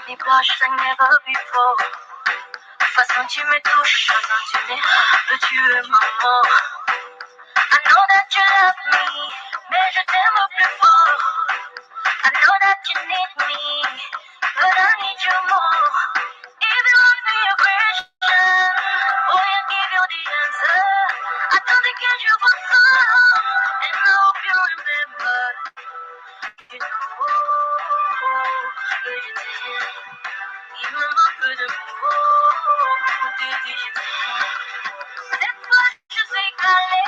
Me blush like never before. Façon tu me touches, façon tu me veux-tu maman. I know that you love me, mais je t'aime plus fort. I know that you need me, but I need you more. If you want me a question, boy, I'll give you the answer. I don't think you for so long, and I hope you remember. You know, que je t'aime. Il me manque de mots pour te dire je t'aime. Cette fois, je suis calée,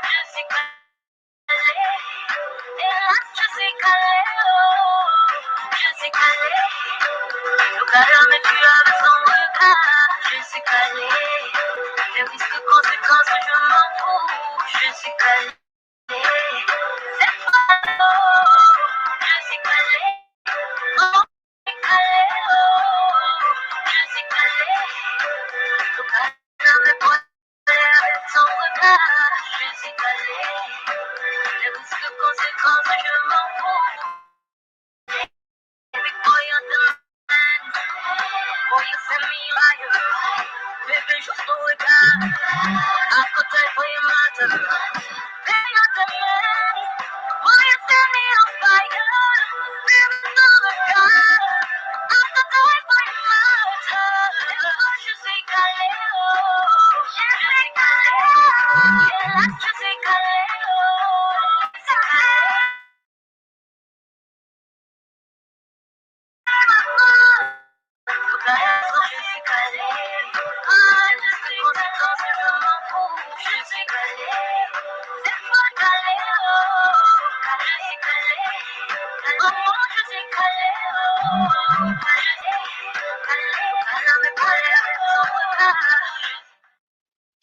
je suis calée. Et là, je suis calée, je suis calée. Le carême, tu avais son regard, je suis calée. Les risques, conséquences, je m'en fous, je suis calée. Cette fois, je suis calée. Oh, je suis calée, je suis calée. Le carême, avec son regard, je suis calée. Les risques, conséquences, je m'en fous. Baby boy, you're the man. Boy, you send me higher. Baby, just know it, God. I could die for your matter. Baby, you're the man. Boy, you send me on fire. Baby, know it, God. I could die for your matter. That's what you say, Kaleo. You say, Kaleo. Yeah, that's what you say, Kaleo.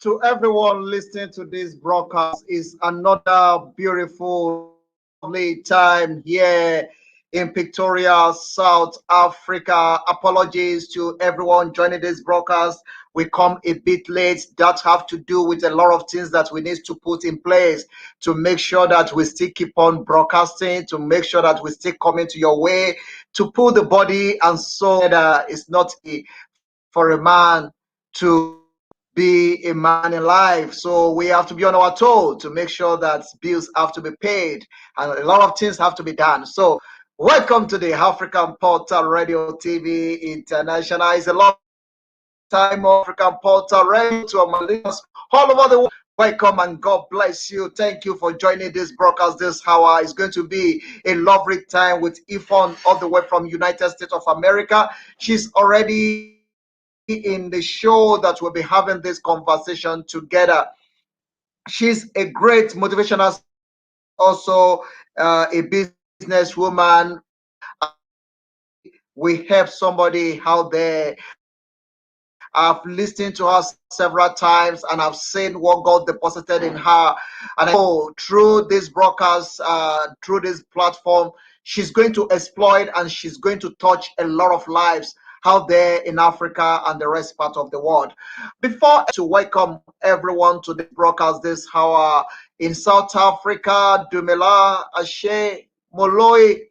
To everyone listening to this broadcast, is another beautiful lovely time here in Pretoria, South Africa. Apologies to everyone joining this broadcast. We come a bit late. That have to do with a lot of things that we need to put in place to make sure that we still keep on broadcasting, to make sure that we still coming to your way, to put the body and soul together. It's not for a man to be a man in life. So we have to be on our toe to make sure that bills have to be paid and a lot of things have to be done. So welcome to the African Portal Radio TV International. It's a long time African Portal Radio to our listeners all over the world. Welcome and God bless you. Thank you for joining this broadcast this hour. It's going to be a lovely time with Yvonne all the way from United States of America. She's already in the show that we'll be having this conversation together. She's a great motivational, also a businesswoman. We help somebody out there. I've listened to her several times and I've seen what God deposited in her. And I know through this broadcast, through this platform, she's going to exploit and she's going to touch a lot of lives out there in Africa and the rest part of the world. Before to welcome everyone to the broadcast this hour in South Africa, Dumela, Ashe, Moloi,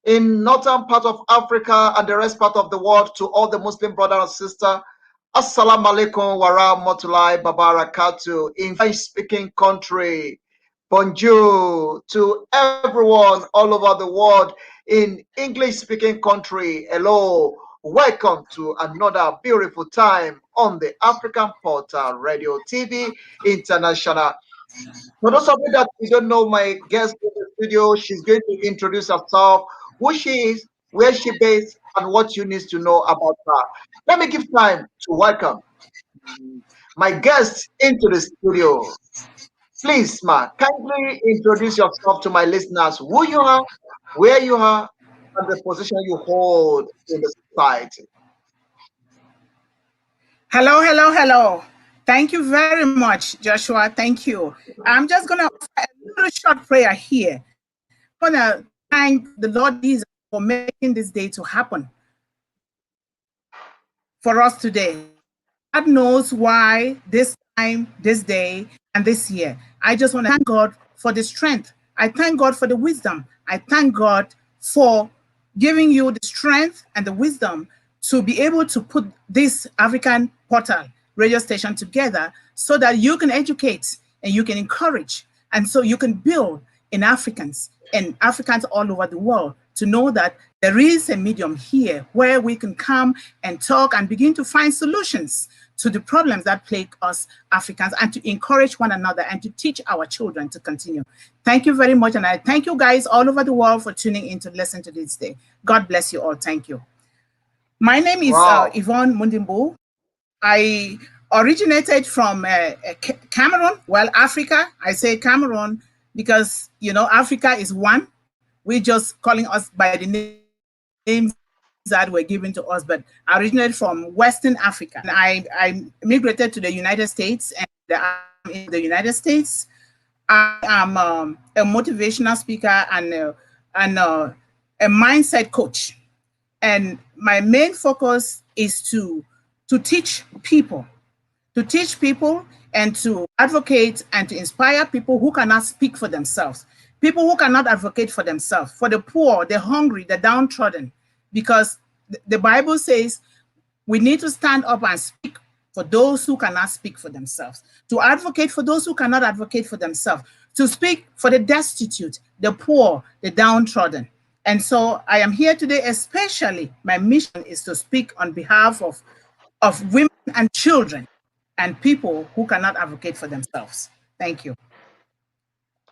in northern part of Africa and the rest part of the world, to all the Muslim brother and sister, Assalamu alaikum wa rahmatullahi barakatuh. In French speaking country, bonjour to everyone all over the world. In English speaking country, hello. Welcome to another beautiful time on the African Portal Radio TV International. For those of you that you don't know my guest in the studio, she's going to introduce herself, who she is, where she based, and what you need to know about her. Let me give time to welcome my guest into the studio. Please, ma, kindly introduce yourself to my listeners, who you are, where you are, and the position you hold in the society. Hello, hello, hello. Thank you very much, Joshua. Thank you. I'm just going to offer a little short prayer here. I'm going to thank the Lord Jesus for making this day to happen for us today. God knows why this time, this day, and this year. I just want to thank God for the strength. I thank God for the wisdom. I thank God for giving you the strength and the wisdom to be able to put this African portal radio station together so that you can educate and you can encourage and so you can build in Africans and Africans all over the world to know that there is a medium here where we can come and talk and begin to find solutions to the problems that plague us Africans and to encourage one another and to teach our children to continue. Thank you very much. And I thank you guys all over the world for tuning in to listen to this day. God bless you all. Thank you. My name is Wow. Yvonne Mundin Mbuuh. I originated from Cameroon, well, Africa. I say Cameroon because, you know, Africa is one. We're just calling us by the names that were given to us, but I originated from Western Africa. And I immigrated to the United States, and I'm in the United States. I am a motivational speaker and a mindset coach. And my main focus is to teach people and to advocate and to inspire people who cannot speak for themselves, people who cannot advocate for themselves, for the poor, the hungry, the downtrodden, because the Bible says we need to stand up and speak for those who cannot speak for themselves, to advocate for those who cannot advocate for themselves, to speak for the destitute, the poor, the downtrodden. And so I am here today, especially my mission is to speak on behalf of women and children and people who cannot advocate for themselves. Thank you.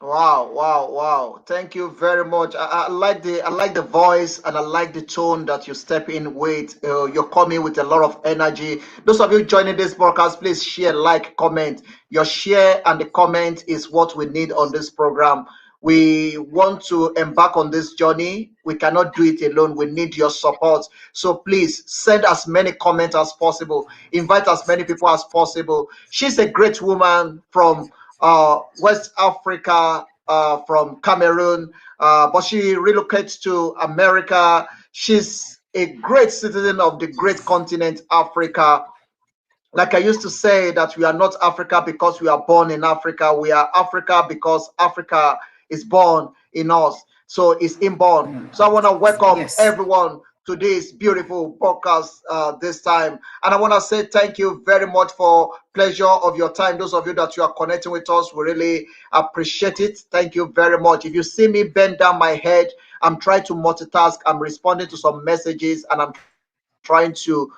Wow, wow, wow. Thank you very much. I like the voice and I like the tone that you step in with. You're coming with a lot of energy. Those of you joining this broadcast, please share, like, comment. Your share and the comment is what we need on this program. We want to embark on this journey. We cannot do it alone. We need your support. So please send as many comments as possible. Invite as many people as possible. She's a great woman from West Africa, from Cameroon, but she relocates to America. She's a great citizen of the great continent, Africa. Like I used to say, that we are not Africa because we are born in Africa. We are Africa because Africa is born in us. So it's inborn. So I want to welcome Yes. everyone to this beautiful podcast this time. And I want to say thank you very much for pleasure of your time. Those of you that you are connecting with us, we really appreciate it. Thank you very much. If you see me bend down my head, I'm trying to multitask. I'm responding to some messages and I'm trying to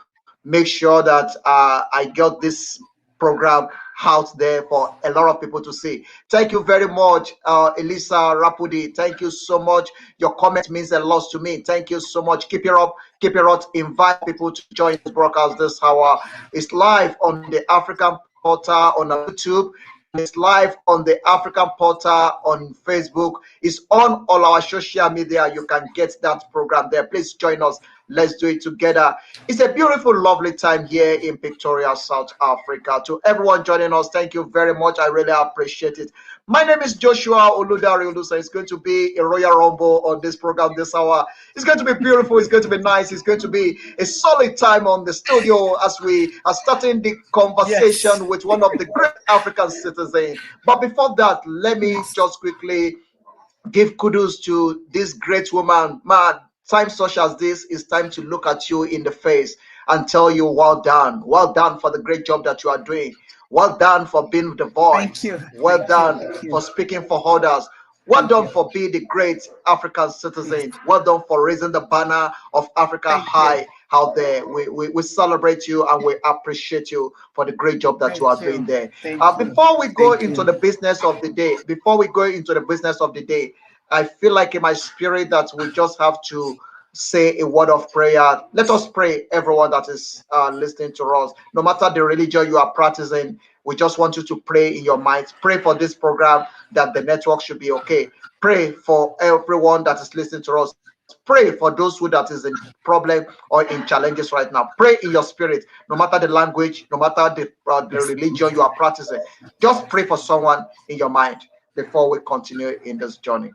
make sure that I got this program out there for a lot of people to see. Thank you very much, Elisa Rapudi. Thank you so much. Your comment means a lot to me. Thank you so much. Keep it up. Keep it up. Invite people to join this broadcast this hour. It's live on the African portal on our YouTube, and it's live on the African portal on Facebook. It's on all our social media. You can get that program there. Please join us. Let's do it together. It's a beautiful, lovely time here in Pretoria, South Africa. To everyone joining us, thank you very much. I really appreciate it. My name is Joshua Oludari Olusa. It's going to be a Royal Rumble on this program this hour. It's going to be beautiful. It's going to be nice. It's going to be a solid time on the studio as we are starting the Yes. conversation with one of the great African citizens. But before that, let me Yes. just quickly give kudos to this great woman. Man, times such as this, is time to look at you in the face and tell you, well done. Well done for the great job that you are doing. Well done for being the Thank voice. you. Well Thank you. done Thank you. for speaking for others. Well Thank done you. for being the great African Yes. citizen. Well done for raising the banner of Africa Thank you. high out there. We celebrate you and we appreciate you for the great job that you are Thank doing you. there. Thank you. Before we go Thank into you. the business of the day, I feel like in my spirit that we just have to say a word of prayer. Let us pray, everyone that is listening to us. No matter the religion you are practicing, we just want you to pray in your mind. Pray for this program that the network should be okay. Pray for everyone that is listening to us. Pray for those who that is in problem or in challenges right now. Pray in your spirit, no matter the language, no matter the Yes. religion you are practicing. Just pray for someone in your mind before we continue in this journey.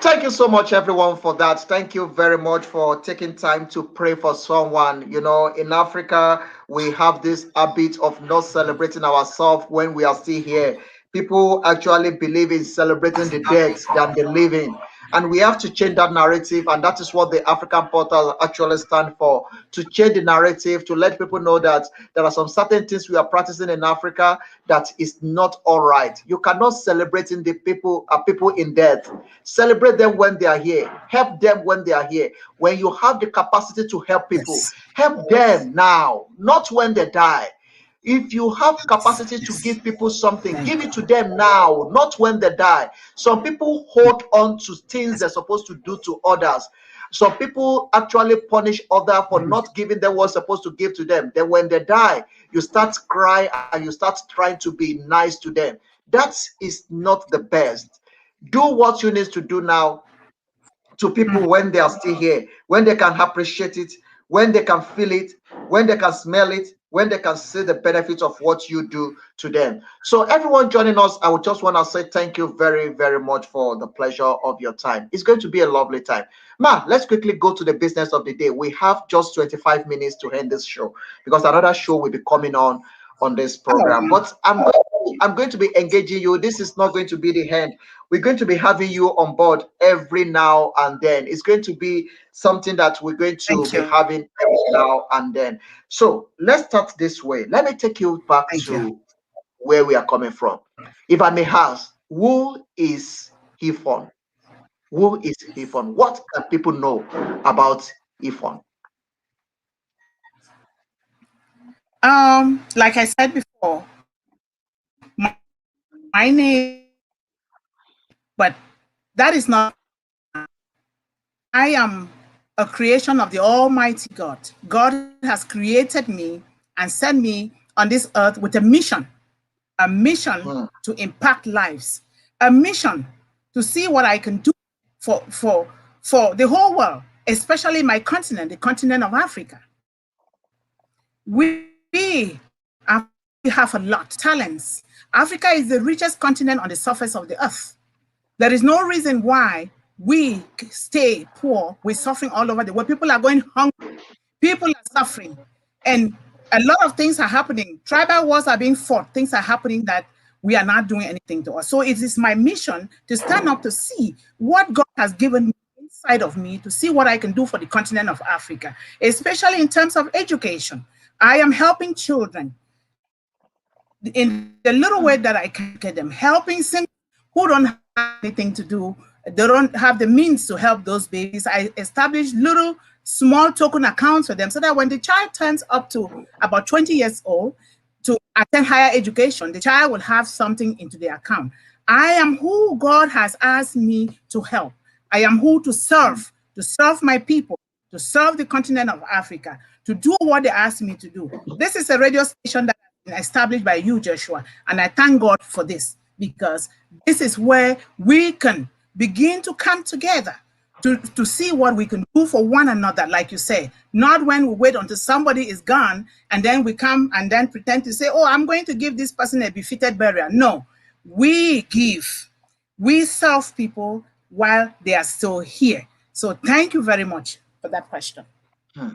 thank you so much, everyone, for that. Thank you very much for taking time to pray for someone. In Africa, we have this habit of not celebrating ourselves when we are still here. People actually believe in celebrating the dead than the living. And we have to change that narrative. And that is what the African portal actually stand for, to change the narrative, to let people know that there are some certain things we are practicing in Africa that is not all right. You cannot celebrate in the people in death. Celebrate them when they are here. Help them when they are here. When you have the capacity to help people, Yes. help them now, not when they die. If you have capacity to Yes. give people something, Thank give it God. to them now, not when they die. Some people hold on to things they're supposed to do to others. Some people actually punish others for not giving them what's supposed to give to them. Then when they die, you start crying and you start trying to be nice to them. That is not the best. Do what you need to do now to people when they are still here, when they can appreciate it, when they can feel it, when they can smell it, when they can see the benefits of what you do to them. So, everyone joining us, I would just want to say thank you very, very much for the pleasure of your time. It's going to be a lovely time. Ma, let's quickly go to the business of the day. We have just 25 minutes to end this show because another show will be coming on this program. Oh, But I'm going to be engaging you. This is not going to be the end. We're going to be having you on board every now and then. It's going to be something that we're going to thank be you. having every now and then. So let's start this way. Let me take you back Thank you. to where we are coming from. If I may ask, who is Ifon? Who is Ifon? What can people know about Ifon? Like I said before, my name but that is not. I am a creation of the Almighty God. God has created me and sent me on this earth with a mission Hmm. to impact lives, a mission to see what I can do for for for the whole world, especially my continent, the continent of Africa. We have a lot of talents. Africa is the richest continent on the surface of the earth. There is no reason why we stay poor. We're suffering all over the world. People are going hungry. People are suffering. And a lot of things are happening. Tribal wars are being fought. Things are happening that we are not doing anything to us. So it is my mission to stand up to see what God has given me inside of me to see what I can do for the continent of Africa, especially in terms of education. I am helping children in the little way that I can get them, helping singles who don't have anything to do, they don't have the means to help those babies. I establish little small token accounts for them so that when the child turns up to about 20 years old to attend higher education, the child will have something into their account. I am who God has asked me to help. I am who to serve my people, to serve the continent of Africa, to do what they asked me to do. This is a radio station that has been established by you, Joshua, and I thank God for this because this is where we can begin to come together to see what we can do for one another, like you say, not when we wait until somebody is gone and then we come and then pretend to say, oh, I'm going to give this person a befitted burial. No, we give, we serve people while they are still here. So thank you very much for that question. Hmm.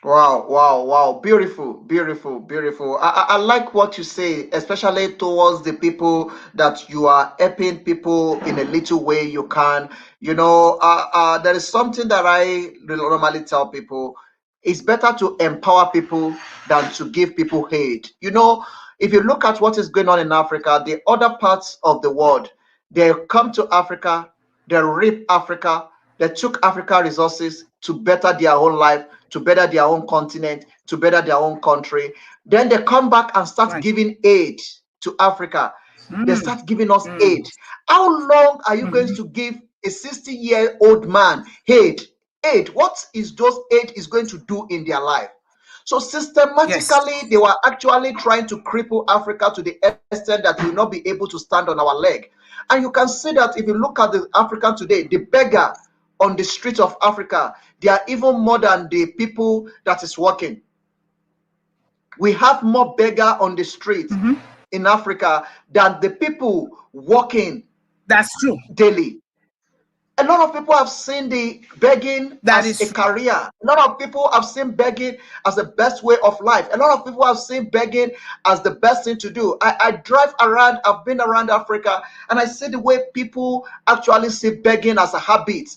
Wow, wow, wow. Beautiful, beautiful, beautiful. I like what you say, especially towards the people that you are helping people in a little way you can. There is something that I normally tell people. It's better to empower people than to give people hate. If you look at what is going on in Africa, the other parts of the world, they come to Africa, they rape Africa, they took Africa resources to better their own life, to better their own continent, to better their own country. Then they come back and start Right. giving aid to Africa. They Mm, start giving us mm, aid. How long are you going mhm. to give a 60-year-old man aid? Aid. What is those aid is going to do in their life? So Yes. systematically, they were actually trying to cripple Africa to the extent that we will not be able to stand on our leg. And you can see that if you look at the African today, the beggar on the streets of Africa, they are even more than the people that is working. We have more beggar on the streets Mhm. in Africa than the people working That's true. daily. A lot of people have seen the begging That as is a true. career. A lot of people have seen begging as the best way of life. A lot of people have seen begging as the best thing to do. I drive around, I've been around Africa, and I see the way people actually see begging as a habit.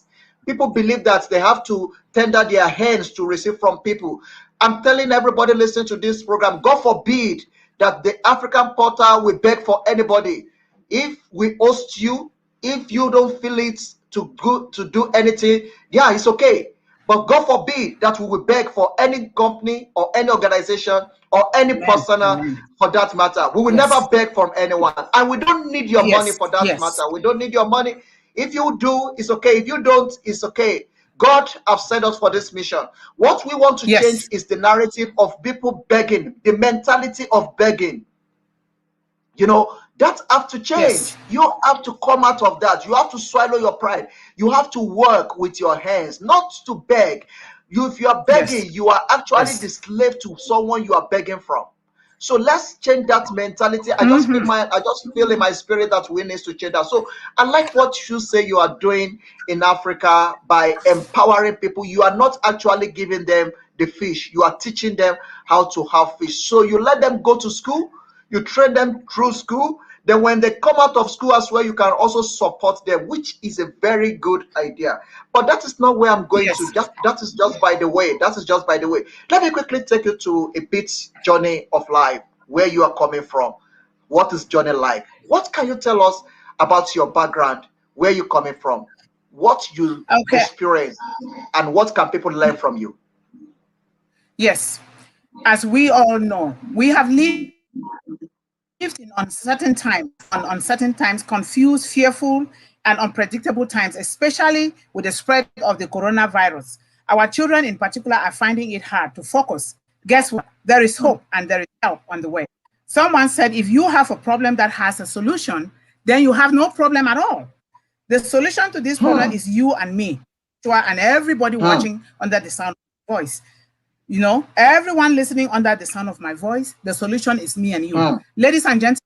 People believe that they have to tender their hands to receive from people. I'm telling everybody listening to this program, God forbid that the African portal will beg for anybody. If we host you, if you don't feel it to good to do anything, yeah, it's okay. But God forbid that we will beg for any company or any organization or any Amen. personal Amen. for that matter. We will never Yes. beg from anyone. And we don't need your money Yes. for that Yes. matter. We don't need your money. If you do, it's okay. If you don't, it's okay. God have sent us for this mission. What we want to change Yes. is the narrative of people begging, the mentality of begging. That have to change. Yes. You have to come out of that. You have to swallow your pride. You have to work with your hands, not to beg. If you are Yes. begging, you are actually the Yes. slave to someone you are begging from. So let's change that mentality. I just feel in my spirit that we need to change that. So I like what you say you are doing in Africa by empowering people. You are not actually giving them the fish. You are teaching them how to have fish. So you let them go to school, you train them through school. Then when they come out of school as well, you can also support them, which is a very good idea. But that is not where I'm going to. Yes. That is just by the way. That is just by the way. Let me quickly take you to a bit journey of life, where you are coming from. What is journey like? What can you tell us about your background, where you coming from, what you Okay. experience, and what can people learn from you? Yes. As we all know, we have lived in uncertain times, confused, fearful, and unpredictable times, especially with the spread of the coronavirus. Our children, in particular, are finding it hard to focus. Guess what? There is Hmm. hope and there is help on the way. Someone said, if you have a problem that has a solution, then you have no problem at all. The solution to this problem Hmm. is you and me, and everybody Hmm. watching under the sound of my voice. Everyone listening under the sound of my voice, the solution is me and you. Hmm. Ladies and gentlemen,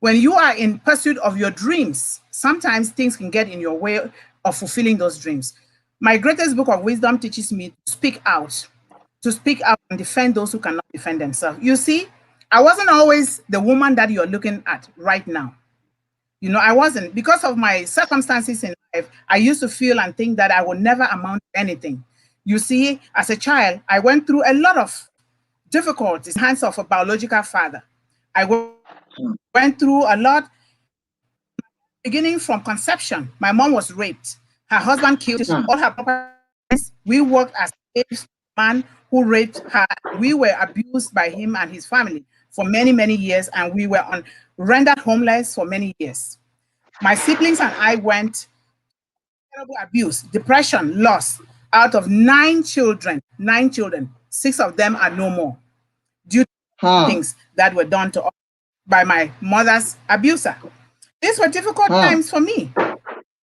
when you are in pursuit of your dreams, sometimes things can get in your way of fulfilling those dreams. My greatest book of wisdom teaches me to speak out and defend those who cannot defend themselves. You see, I wasn't always the woman that you're looking at right now. I wasn't. Because of my circumstances in life, I used to feel and think that I would never amount to anything. You see, as a child, I went through a lot of difficulties in the hands of a biological father. I Hmm. went through a lot beginning from conception. My mom was raped. Her husband killed all Hmm. her properties. We worked as slaves, man who raped her. We were abused by him and his family for many, many years, and we were rendered homeless for many years. My siblings and I went terrible abuse, depression, loss. Out of nine children, six of them are no more due to Hmm. things that were done to us by my mother's abuser. These were difficult Hmm. times for me.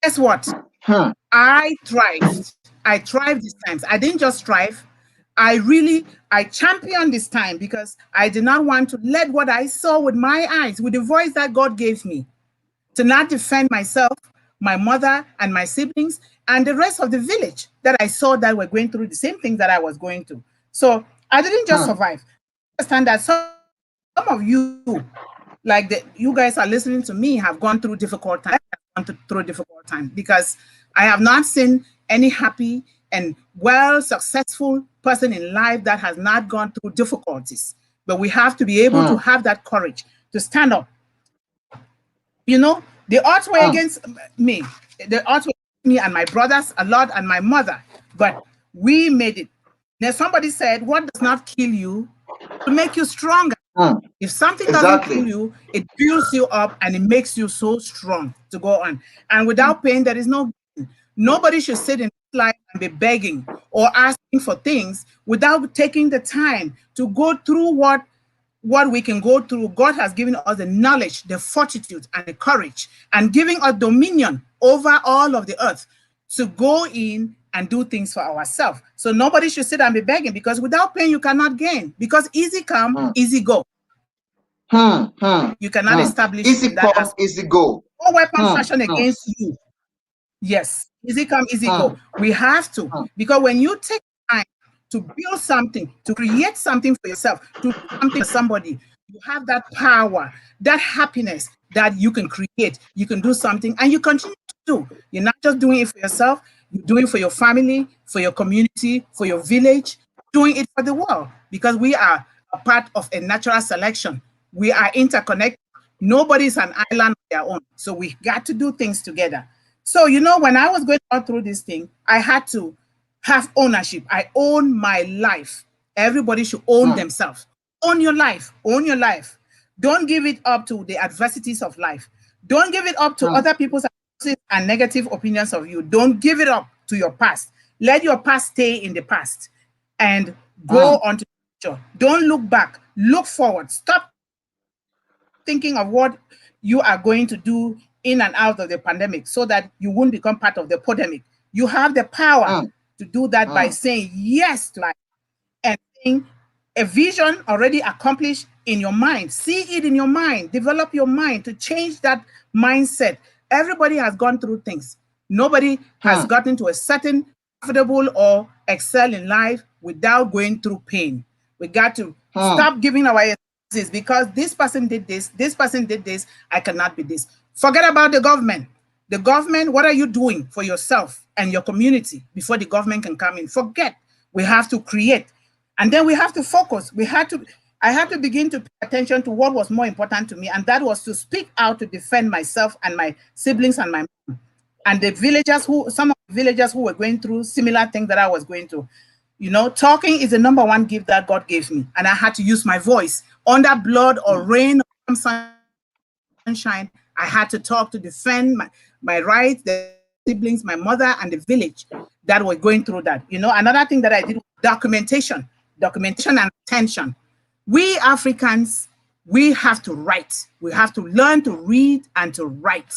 Guess what? Hmm. I thrived. I thrived these times. I didn't just thrive. I championed this time because I did not want to let what I saw with my eyes, with the voice that God gave me, to not defend myself, my mother, and my siblings, and the rest of the village that I saw that were going through the same things that I was going through. So I didn't just Hmm. survive. I understand that some of you, like you guys are listening to me, have gone through difficult times. I've gone through difficult times because I have not seen any happy and well successful person in life that has not gone through difficulties. But we have to be able to Hmm. have that courage to stand up. The odds were Hmm. against me. The odds were against me and my brothers a lot and my mother, but we made it. Now somebody said, "What does not kill you to make you stronger?" Hmm. If something doesn't kill Exactly. you, it builds you up and it makes you so strong to go on. And Hmm. without pain, there is no gain. Nobody should sit in life and be begging or asking for things without taking the time to go through what we can go through. God has given us the knowledge, the fortitude, and the courage, and giving us dominion over all of the earth to go in and do things for ourselves. So nobody should sit and be begging, because without pain, you cannot gain. Because easy come, Hmm. easy go. Hmm. Hmm. You cannot Hmm. establish Easy in that come, aspect. easy go. No weapon Hmm. fashioned Hmm. against you. Yes. Easy come, easy mm, go. We have to, mm, because when you take time to build something, to create something for yourself, to do something for somebody, you have that power, that happiness that you can create. You can do something and you continue to do. You're not just doing it for yourself, you're doing it for your family, for your community, for your village, doing it for the world, because we are a part of a natural selection. We are interconnected. Nobody's an island on their own. So we got to do things together. So, when I was going through this thing, I had to have ownership. I own my life. Everybody should own mm, themselves. Own your life. Own your life. Don't give it up to the adversities of life. Don't give it up to mm, other people's and negative opinions of you. Don't give it up to your past. Let your past stay in the past and go mm, on to the future. Don't look back. Look forward. Stop thinking of what you are going to do in and out of the pandemic so that you won't become part of the pandemic. You have the power mm, to do that by mm, saying yes to life and saying a vision already accomplished in your mind. See it in your mind. Develop your mind to change that mindset. Everybody has gone through things. Nobody has mm, gotten to a certain profitable or excel in life without going through pain. We got to mm, stop giving our excuses because this person did this, I cannot be this. Forget about the government. The government, what are you doing for yourself and your community before the government can come in? Forget. We have to create. And then we have to focus. I had to begin to pay attention to what was more important to me, and that was to speak out to defend myself and my siblings and my mom. And some of the villagers who were going through similar things that I was going through. Talking is the number one gift that God gave me. And I had to use my voice under blood or mm, rain or sunshine. I had to talk to defend my rights, the siblings, my mother, and the village that were going through that. Another thing that I did was documentation and attention. We Africans, we have to write. We have to learn to read and to write.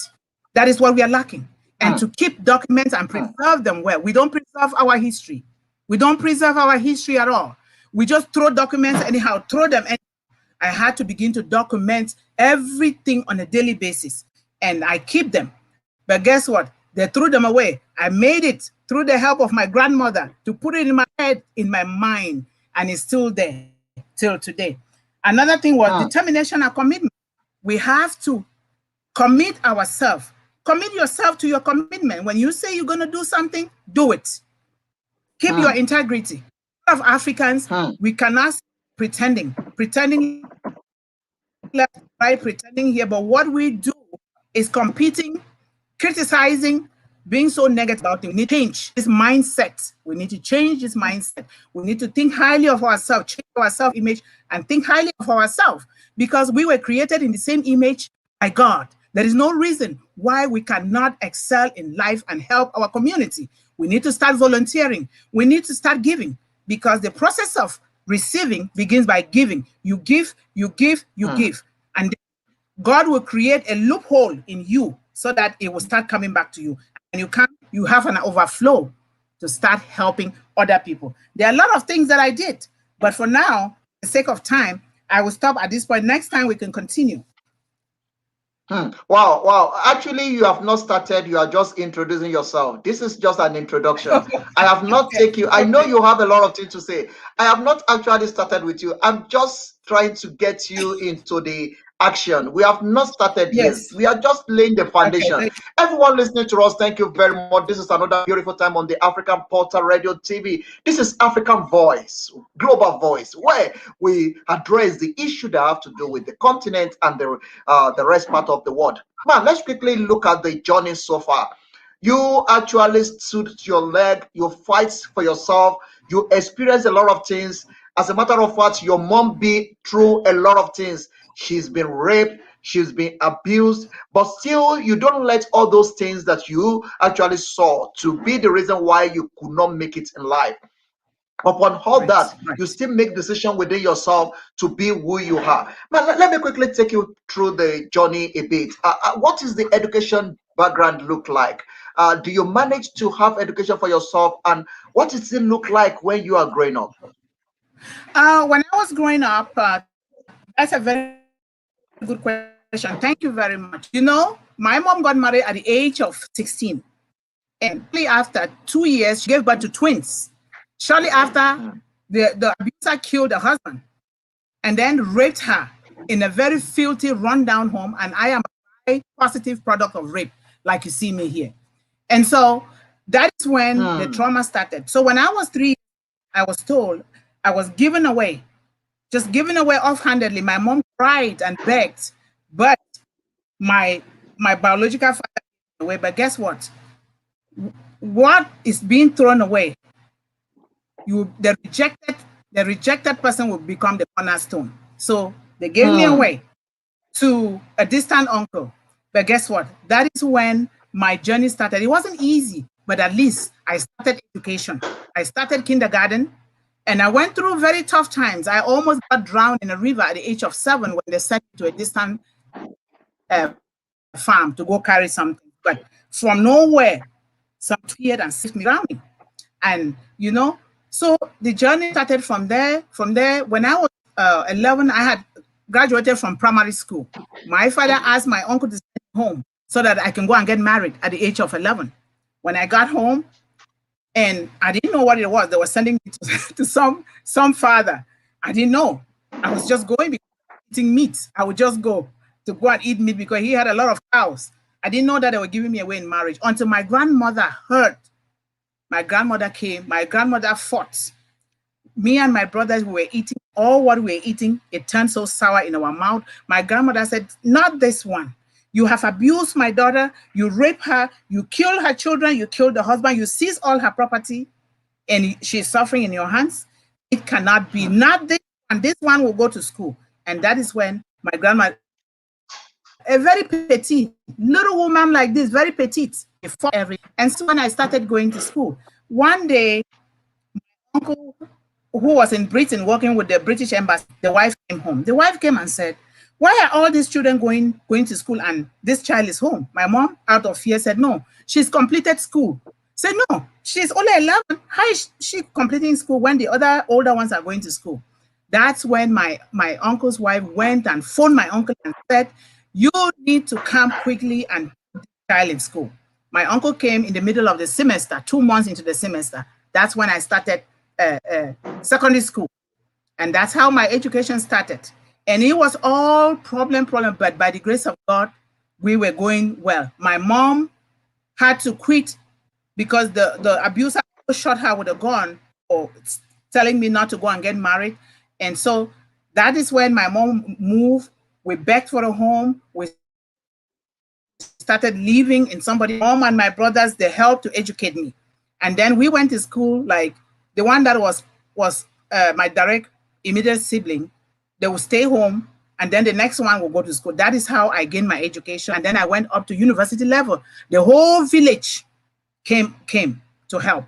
That is what we are lacking. And mm, to keep documents and mm, preserve them well. We don't preserve our history. We don't preserve our history at all. We just throw documents anyhow, throw them. I had to begin to document everything on a daily basis, and I keep them. But guess what? They threw them away. I made it through the help of my grandmother to put it in my head, in my mind, and it's still there till today. Another thing was mm. determination and commitment. We have to commit ourselves. Commit yourself to your commitment. When you say you're going to do something, do it. Keep your Hmm, integrity. A lot of Africans, hmm, we cannot pretending left, right, pretending here. But what we do is competing, criticizing, being so negative about things. We need to change this mindset. We need to change this mindset. We need to think highly of ourselves, change our self-image, and think highly of ourselves because we were created in the same image by God. There is no reason why we cannot excel in life and help our community. We need to start volunteering. We need to start giving because the process of receiving begins by giving. You give, you give, you hmm. give. And God will create a loophole in you so that it will start coming back to you. And you have an overflow to start helping other people. There are a lot of things that I did, but for now, for the sake of time, I will stop at this point. Next time we can continue. Wow, wow. Actually, you have not started. You are just introducing yourself. This is just an introduction. I have not Okay. take you. I know you have a lot of things to say. I have not actually started with you. I'm just trying to get you into the action. We have not started yet. Yes. We are just laying the Okay. foundation. Everyone listening to us, thank you very much. This is another beautiful time on the African Portal Radio TV. This is African Voice, Global Voice, where we address the issue that have to do with the continent and the rest part of the world. Man, let's quickly look at the journey so far. You actually stood your leg, you fight for yourself, you experience a lot of things. As a matter of fact, your mom be through a lot of things. She's been raped, she's been abused, but still you don't let all those things that you actually saw to be the reason why you could not make it in life. Upon all Right. that, you Right. still make decision within yourself to be who you are. Man, let me quickly take you through the journey a bit. What is the education background look like? Do you manage to have education for yourself, and what does it look like when you are growing up? When I was growing up, that's a very good question. Thank you very much. My mom got married at the age of 16. And after 2 years, she gave birth to twins. Shortly after, the abuser killed the husband and then raped her in a very filthy, rundown home. And I am a positive product of rape, like you see me here. And so that is when the trauma started. So when I was 3, I was told I was given away, just given away offhandedly. My mom cried and begged, but my biological father gave away. But guess what? What is being thrown away? The rejected person will become the cornerstone. So they gave me away to a distant uncle. But guess what? That is when my journey started. It wasn't easy, but at least I started education. I started kindergarten, and I went through very tough times. I almost got drowned in a river at the age of 7 when they sent me to a distant farm to go carry something. But from nowhere, some appeared and saved me drowning. And so the journey started from there. From there, when I was 11, I had graduated from primary school. My father asked my uncle to send me home so that I can go and get married at the age of 11. When I got home, and I didn't know what it was, they were sending me to some father. I didn't know. I was just going because eating meat. I would just go and eat meat because he had a lot of cows. I didn't know that they were giving me away in marriage until my grandmother heard. My grandmother came. My grandmother fought. Me and my brothers, we were eating all what we were eating. It turned so sour in our mouth. My grandmother said, "Not this one. You have abused my daughter. You raped her. You killed her children. You killed the husband. You seized all her property. And she's suffering in your hands. It cannot be. Not this one. This one will go to school." And that is when my grandma, a very petite, little woman like this, very petite, and so when I started going to school, one day, my uncle, who was in Britain working with the British embassy, the wife came home. The wife came and said, "Why are all these children going to school and this child is home?" My mom, out of fear, said, "No, she's completed school." Said, "No, she's only 11. How is she completing school when the other older ones are going to school?" That's when my uncle's wife went and phoned my uncle and said, "You need to come quickly and put the child in school." My uncle came in the middle of the semester, 2 months into the semester. That's when I started secondary school. And that's how my education started. And it was all problem, but by the grace of God, we were going well. My mom had to quit because the abuser shot her with a gun or telling me not to go and get married. And so that is when my mom moved. We begged for a home. We started living in somebody's home, and my brothers, they helped to educate me. And then we went to school, like the one that was my direct immediate sibling. They would stay home, and then the next one will go to school. That is how I gained my education. And then I went up to university level. The whole village came to help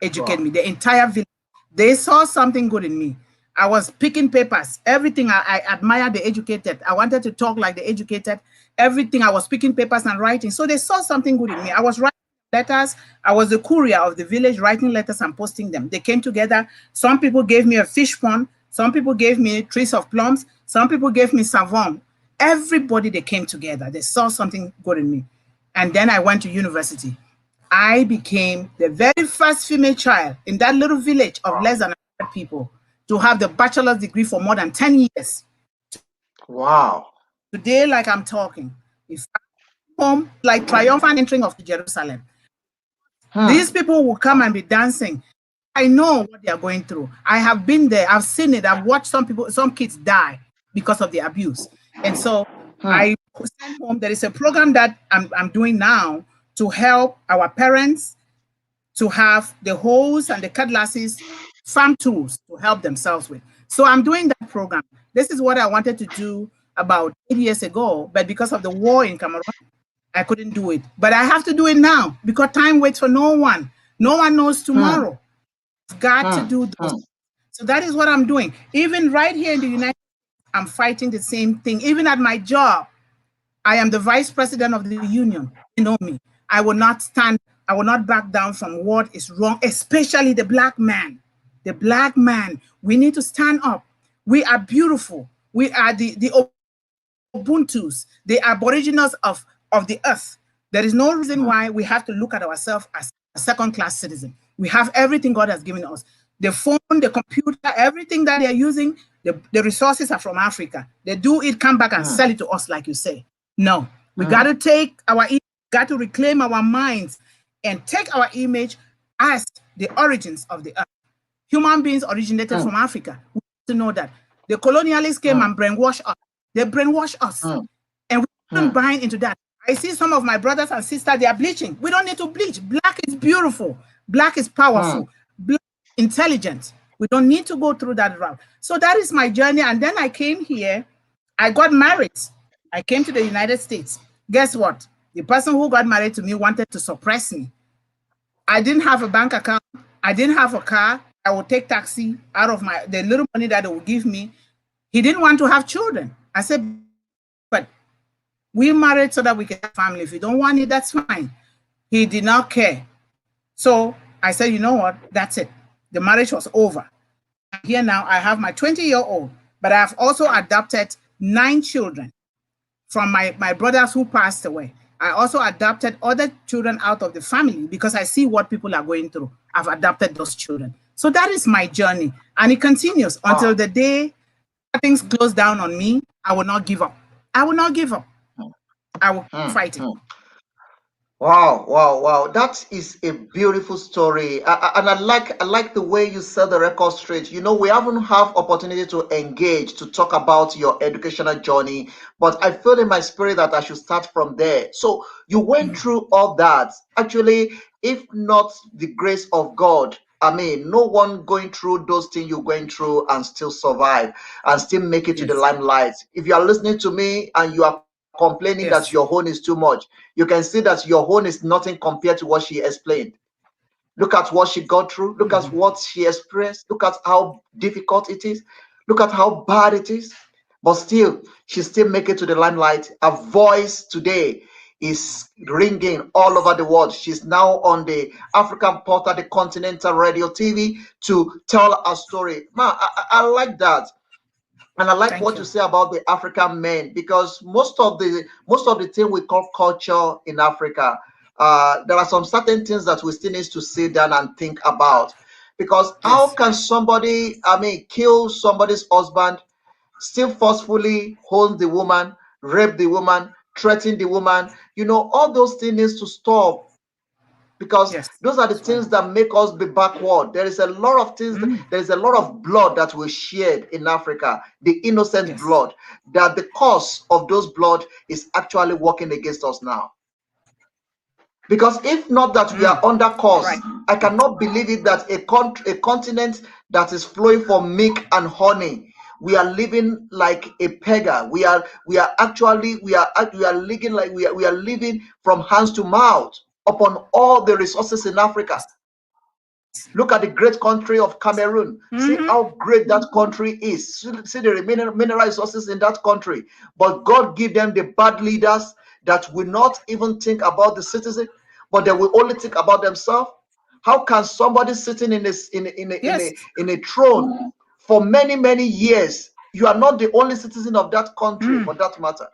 educate me. The entire village. They saw something good in me. I was picking papers, everything. I admired the educated. I wanted to talk like the educated. Everything. I was picking papers and writing. So they saw something good in me. I was writing letters. I was the courier of the village, writing letters and posting them. They came together. Some people gave me a fish pond. Some people gave me trees of plums. Some people gave me savon. Everybody, they came together. They saw something good in me. And then I went to university. I became the very first female child in that little village of less than 100 people to have the bachelor's degree for more than 10 years. Wow. Today, like I'm talking, if I'm home, like triumphant entering of Jerusalem, these people will come and be dancing. I know what they are going through. I have been there. I've seen it. I've watched some kids die because of the abuse. And so I sent home. There is a program that I'm doing now to help our parents to have the hoes and the cutlasses, farm tools to help themselves with. So I'm doing that program. This is what I wanted to do about 8 years ago, but because of the war in Cameroon, I couldn't do it. But I have to do it now because time waits for no one. No one knows tomorrow. I've got to do those. So that is what I'm doing. Even right here in the United States, I'm fighting the same thing. Even at my job, I am the vice president of the union. You know me. I will not stand. I will not back down from what is wrong, especially the black man. The black man. We need to stand up. We are beautiful. We are the Ubuntus, the aboriginals of the earth. There is no reason why we have to look at ourselves as a second-class citizen. We have everything God has given us. The phone, the computer, everything that they're using, the resources are from Africa. They do it, come back and sell it to us, like you say. No, we got to take our image, got to reclaim our minds and take our image as the origins of the earth. Human beings originated from Africa. We have to know that. The colonialists came and brainwashed us. They brainwashed us. And we shouldn't buy into that. I see some of my brothers and sisters, they are bleaching. We don't need to bleach. Black is beautiful. Black is powerful. Black is intelligent. We don't need to go through that route. So that is my journey. And then I came here. I got married. I came to the United States. Guess what? The person who got married to me wanted to suppress me. I didn't have a bank account. I didn't have a car. I would take taxi out of the little money that they would give me. He didn't want to have children. I said, but we married so that we can have family. If you don't want it, that's fine. He did not care. So I said, you know what? That's it. The marriage was over. Here now, I have my 20-year-old, but I have also adopted 9 children from my brothers who passed away. I also adopted other children out of the family because I see what people are going through. I've adopted those children. So that is my journey. And it continues until the day things close down on me. I will not give up. I will not give up. I will keep fighting. Wow, wow, wow. That is a beautiful story. And I like the way you set the record straight. You know, we haven't have opportunity to engage, to talk about your educational journey, but I feel in my spirit that I should start from there. So you went through all that. Actually, if not the grace of God, I mean, no one going through those things you're going through and still survive and still make it to the limelight. If you are listening to me and you are complaining that your own is too much, you can see that your own is nothing compared to what she explained. Look at what she got through. Look at what she experienced. Look at how difficult it is. Look at how bad it is. But still, she still make it to the limelight. Her voice today is ringing all over the world. She's now on the African Portal, the Continental Radio TV, to tell her story. Man, I like that. And I like what you say about the African men, because most of the thing we call culture in Africa, there are some certain things that we still need to sit down and think about. Because how can somebody, I mean, kill somebody's husband, still forcefully hold the woman, rape the woman, threaten the woman? You know, all those things needs to stop. Because those are the things that make us be backward. There is a lot of things, there is a lot of blood that was shed in Africa, the innocent blood, that the cause of those blood is actually working against us now. Because if not that we are under cause, I cannot believe it that a continent that is flowing for milk and honey, we are living like a beggar. We are living like we are living from hands to mouth upon all the resources in Africa. Look at the great country of Cameroon. See how great that country is. See the mineral resources in that country. But God give them the bad leaders that will not even think about the citizen, but they will only think about themselves. How can somebody sitting in a throne for many years? You are not the only citizen of that country, for that matter.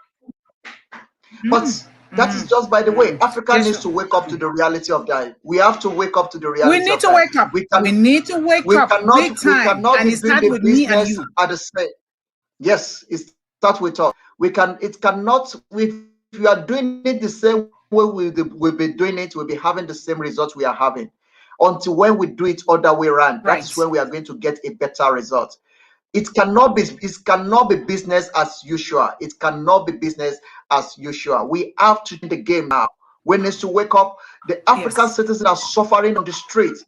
But that is just by the way. Africa needs to wake up to the reality of that. We have to wake up to the reality. We need to wake up. We need to wake up. We cannot be doing the business at the same. Yes, it starts with us. It cannot. If you are doing it the same way we'll be doing it, we'll be having the same results we are having. Until when we do it other way around, that is when we are going to get a better result. It cannot be business as usual. It cannot be business as usual. We have to change the game now. We need to wake up. The African citizens are suffering on the streets.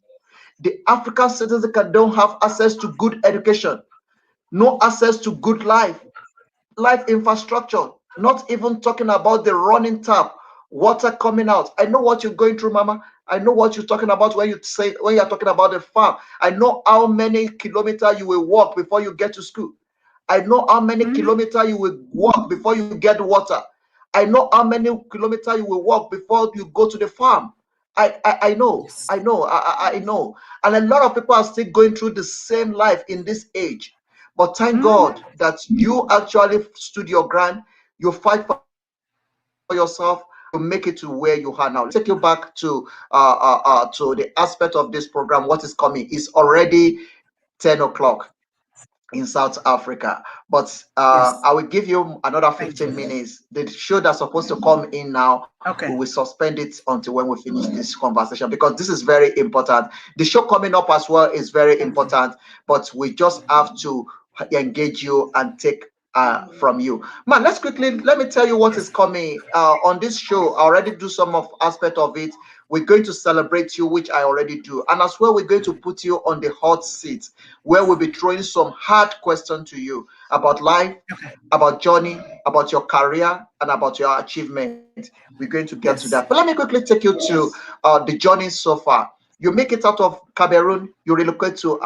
The African citizens don't have access to good education, no access to good life infrastructure, not even talking about the running tap, water coming out. I know what you're going through, Mama. I know what you're talking about when you're talking about the farm. I know how many kilometers you will walk before you get to school. I know how many kilometers you will walk before you get water. I know how many kilometers you will walk before you go to the farm. I know. And a lot of people are still going through the same life in this age. But thank God that you actually stood your ground. You fight for yourself, make it to where you are now. Let's take you back to the aspect of this program. What is coming is already 10 o'clock in South Africa. But Yes. I will give you another Thank 15 you. minutes. The show that's supposed to come in now, Okay. we will suspend it until when we finish this conversation because this is very important. The show coming up as well is very Thank you. important, but we just have to engage you and take from you. Man, let me tell you what is Yes. coming on this show. I already do some of aspect of it. We're going to celebrate you, which I already do. And as well, we're going to put you on the hot seat where we'll be throwing some hard questions to you about life, Okay. about journey, about your career, and about your achievement. We're going to get to that. But Yes. let me quickly take you to the journey so far. You make it out of Cameroon, you relocate to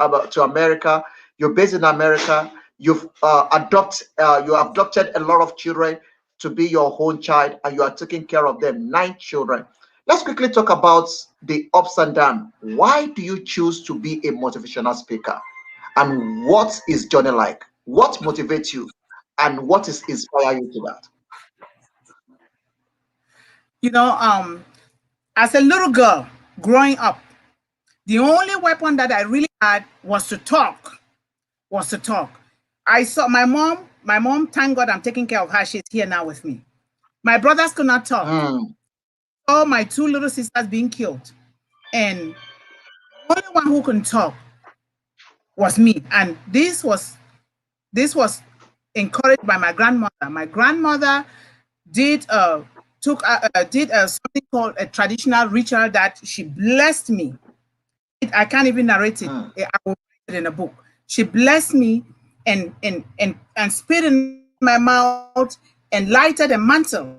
America, you're based in America, you adopted a lot of children to be your own child, and you are taking care of them, 9 children. Let's quickly talk about the ups and downs. Why do you choose to be a motivational speaker? And what is journey like? What motivates you? And what is inspire you to that? You know, as a little girl growing up, the only weapon that I really had was to talk. Was to talk. I saw my mom. My mom, thank God, I'm taking care of her. She's here now with me. My brothers could not talk. Mm, All my two little sisters being killed, and the only one who could talk was me. And this was encouraged by my grandmother. My grandmother did did something called a traditional ritual that she blessed me. I can't even narrate it. mm, I will write it in a book. She blessed me and spit in my mouth and lighted a mantle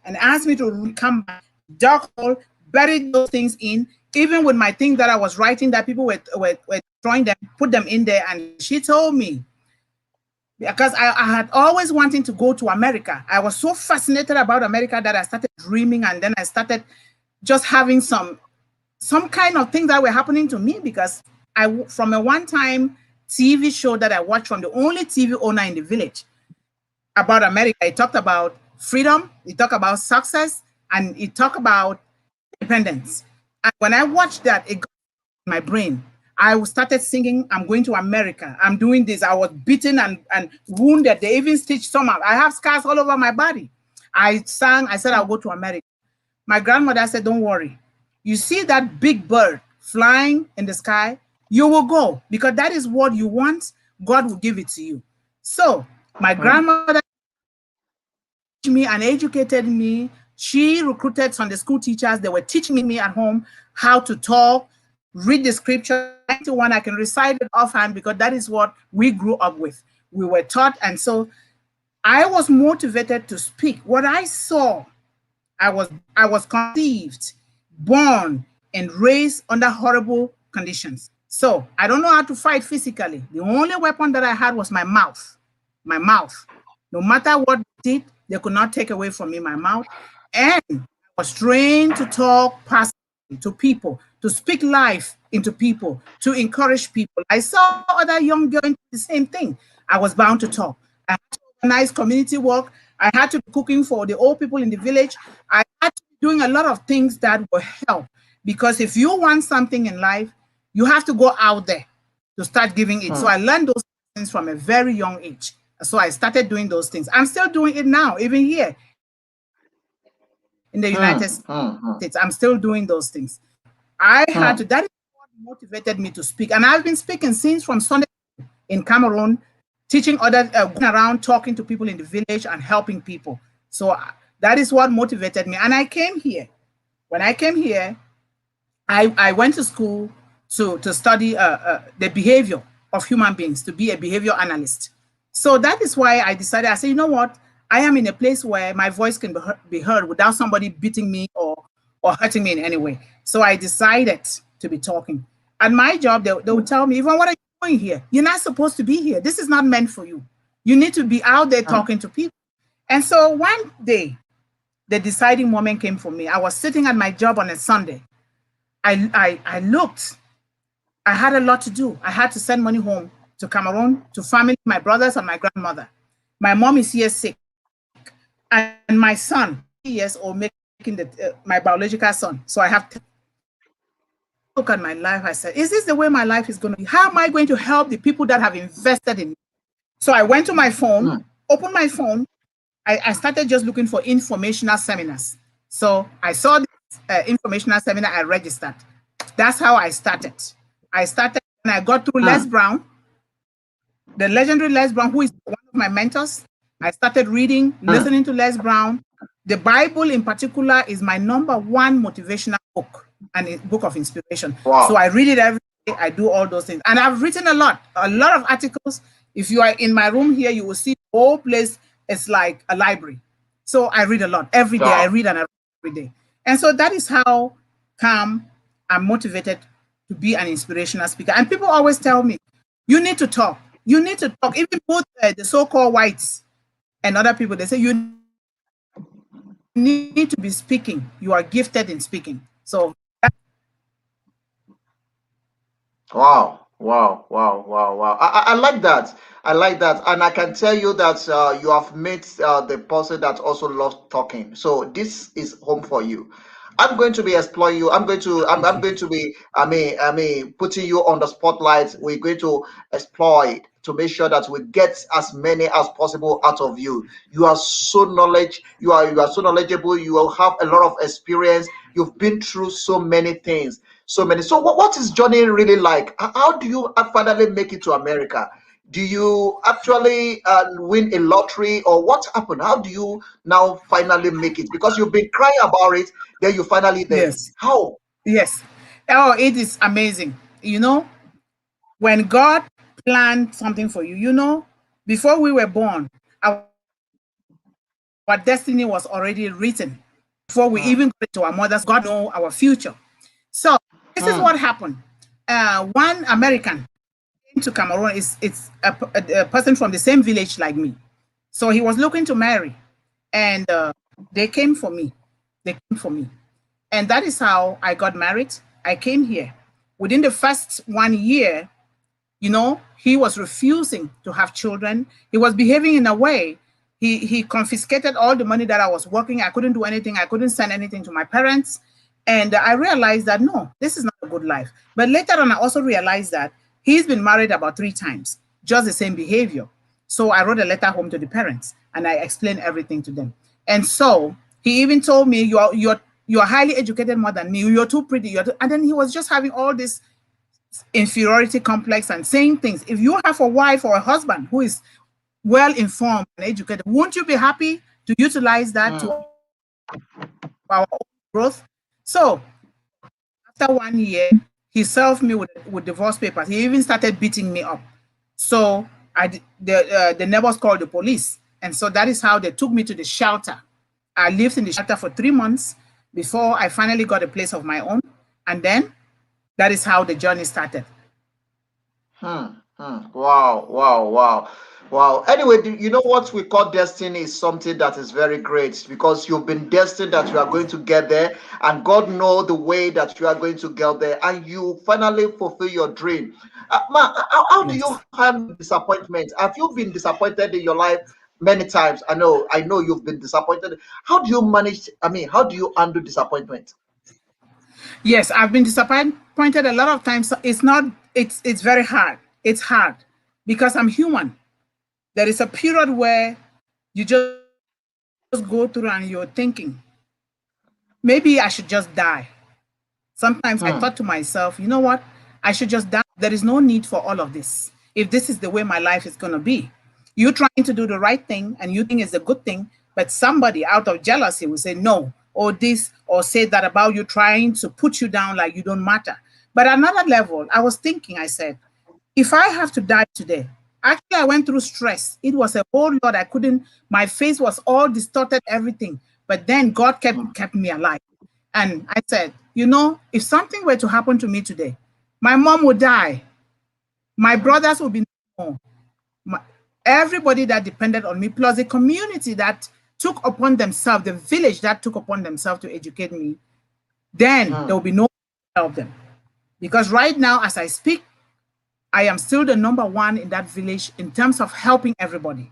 and asked me to come back, dug hole, buried those things in, even with my things that I was writing that people were drawing them, put them in there. And she told me, because I had always wanting to go to America. I was so fascinated about America that I started dreaming, and then I started just having some kind of things that were happening to me because from a one-time TV show that I watched from the only TV owner in the village about America. It talked about freedom, it talked about success, and it talked about independence. And when I watched that, it got in my brain. I started singing, I'm going to America. I'm doing this. I was beaten and wounded. They even stitched some up. I have scars all over my body. I sang, I said, I'll mm, go to America. My grandmother said, don't worry. You see that big bird flying in the sky, you will go because that is what you want. God will give it to you. So my mm, grandmother me and educated me. She recruited Sunday school teachers. They were teaching me at home how to talk, read the scripture. 91, I can recite it offhand because that is what we grew up with. We were taught. And so I was motivated to speak. What I saw, I was conceived, born, and raised under horrible conditions. So I don't know how to fight physically. The only weapon that I had was my mouth. My mouth. No matter what they did, they could not take away from me my mouth. And I was trained to talk positively to people, to speak life into people, to encourage people. I saw other young girls do the same thing. I was bound to talk. I had to organize community work. I had to be cooking for the old people in the village. I had to be doing a lot of things that will help. Because if you want something in life, you have to go out there to start giving it. So mm, I learned those things from a very young age. So I started doing those things. I'm still doing it now, even here in the United States. I'm still mm, doing those mm, things. mm, I had to, that is what mm, motivated me to speak. And I've been speaking since from Sunday in Cameroon, teaching others, going around talking to people in the village and helping people. So that is what motivated me. And I came here. When I came here, I went to school to study the behavior of human beings, to be a behavior analyst. So that is why I decided, I said, you know what? I am in a place where my voice can be heard without somebody beating me or hurting me in any way. So I decided to be talking. At my job, they would tell me, Yvonne, what are you doing here? You're not supposed to be here. This is not meant for you. You need to be out there mm, talking to people. And so one day, the deciding moment came for me. I was sitting at my job on a Sunday. I looked. I had a lot to do. I had to send money home to Cameroon, to family, my brothers and my grandmother. My mom is here sick. And my son years old making my biological son. So I have to look at my life. I said, is this the way my life is going to be? How am I going to help the people that have invested in me? So I went to my phone, opened my phone. I started just looking for informational seminars. So I saw this informational seminar, I registered. That's how I started. I started and I got through Les Brown, the legendary Les Brown, who is one of my mentors. I started reading, listening to Les Brown. The Bible in particular is my #1 motivational book and a book of inspiration. Wow. So I read it every day. I do all those things. And I've written a lot of articles. If you are in my room here, you will see the whole place is like a library. So I read a lot every day. I read and I read every day. And so that is how come I'm motivated to be an inspirational speaker. And people always tell me, you need to talk. You need to talk. Even both the so-called whites and other people, they say you need to be speaking. You are gifted in speaking. So wow, wow, wow, wow, wow. I like that. I like that. And I can tell you that you have met the person that also loves talking. So this is home for you. I'm going to be exploring you. I'm going to be putting you on the spotlight. We're going to exploit to make sure that we get as many as possible out of you. You are so you are so knowledgeable. You have a lot of experience. You've been through so many things. So many. So what is journey really like? How do you finally make it to America? Do you actually win a lottery, or what happened? How do you now finally make it? Because you've been crying about it, then you finally there. yes, How? yes. Oh, it is amazing. You know, when God planned something for you, you know, before we were born, our destiny was already written. Before we even got to our mothers, God know our future. So this is what happened. One American came to Cameroon. It's a person from the same village like me. So he was looking to marry, and they came for me. They came for me, and that is how I got married. I came here. Within the first 1 year, you know, he was refusing to have children. He was behaving in a way. He confiscated all the money that I was working. I couldn't do anything. I couldn't send anything to my parents. And I realized that, no, this is not a good life. But later on, I also realized that he's been married about 3 times, just the same behavior. So I wrote a letter home to the parents and I explained everything to them. And so he even told me, you're highly educated more than me. You're too pretty. And then he was just having all this inferiority complex and saying things. If you have a wife or a husband who is well informed and educated, won't you be happy to utilize that to our own growth? So after 1 year, he served me with divorce papers. He even started beating me up. So the neighbors called the police. And so that is how they took me to the shelter. I lived in the shelter for 3 months before I finally got a place of my own. And then that is how the journey started. Wow, wow, wow, wow. Anyway, you know what we call destiny is something that is very great, because you've been destined that you are going to get there, and God know the way that you are going to get there, and you finally fulfill your dream. Ma, how do you Yes. handle disappointment? Have you been disappointed in your life many times? I know you've been disappointed. How do you manage? How do you handle disappointment? Yes, I've been disappointed a lot of times. It's not, it's very hard. It's hard because I'm human. There is a period where you just go through and you're thinking, maybe I should just die. Sometimes I thought to myself, you know what? I should just die. There is no need for all of this. If this is the way my life is going to be, you're trying to do the right thing and you think it's a good thing, but somebody out of jealousy will say no, or this, or say that about you, trying to put you down like you don't matter. But at another level, I was thinking, I said, if I have to die today, actually, I went through stress. It was a whole lot. I couldn't, my face was all distorted, everything. But then God kept me alive. And I said, you know, if something were to happen to me today, my mom would die. My brothers would be no more. Everybody that depended on me, plus the community that took upon themselves, the village that took upon themselves to educate me, then there will be no of them. Because right now, as I speak, I am still the #1 in that village in terms of helping everybody.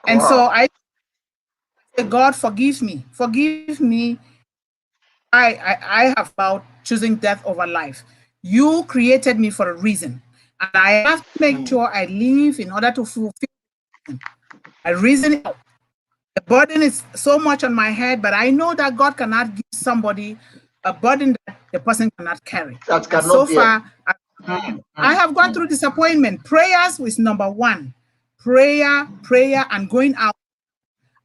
And so Wow. I God, forgive me. Forgive me. I have about choosing death over life. You created me for a reason. And I have to make sure I live in order to fulfill a reason. The burden is so much on my head, but I know that God cannot give somebody a burden that the person cannot carry. That And cannot so bear. far, I have gone through disappointment. Prayers was number one. Prayer, and going out.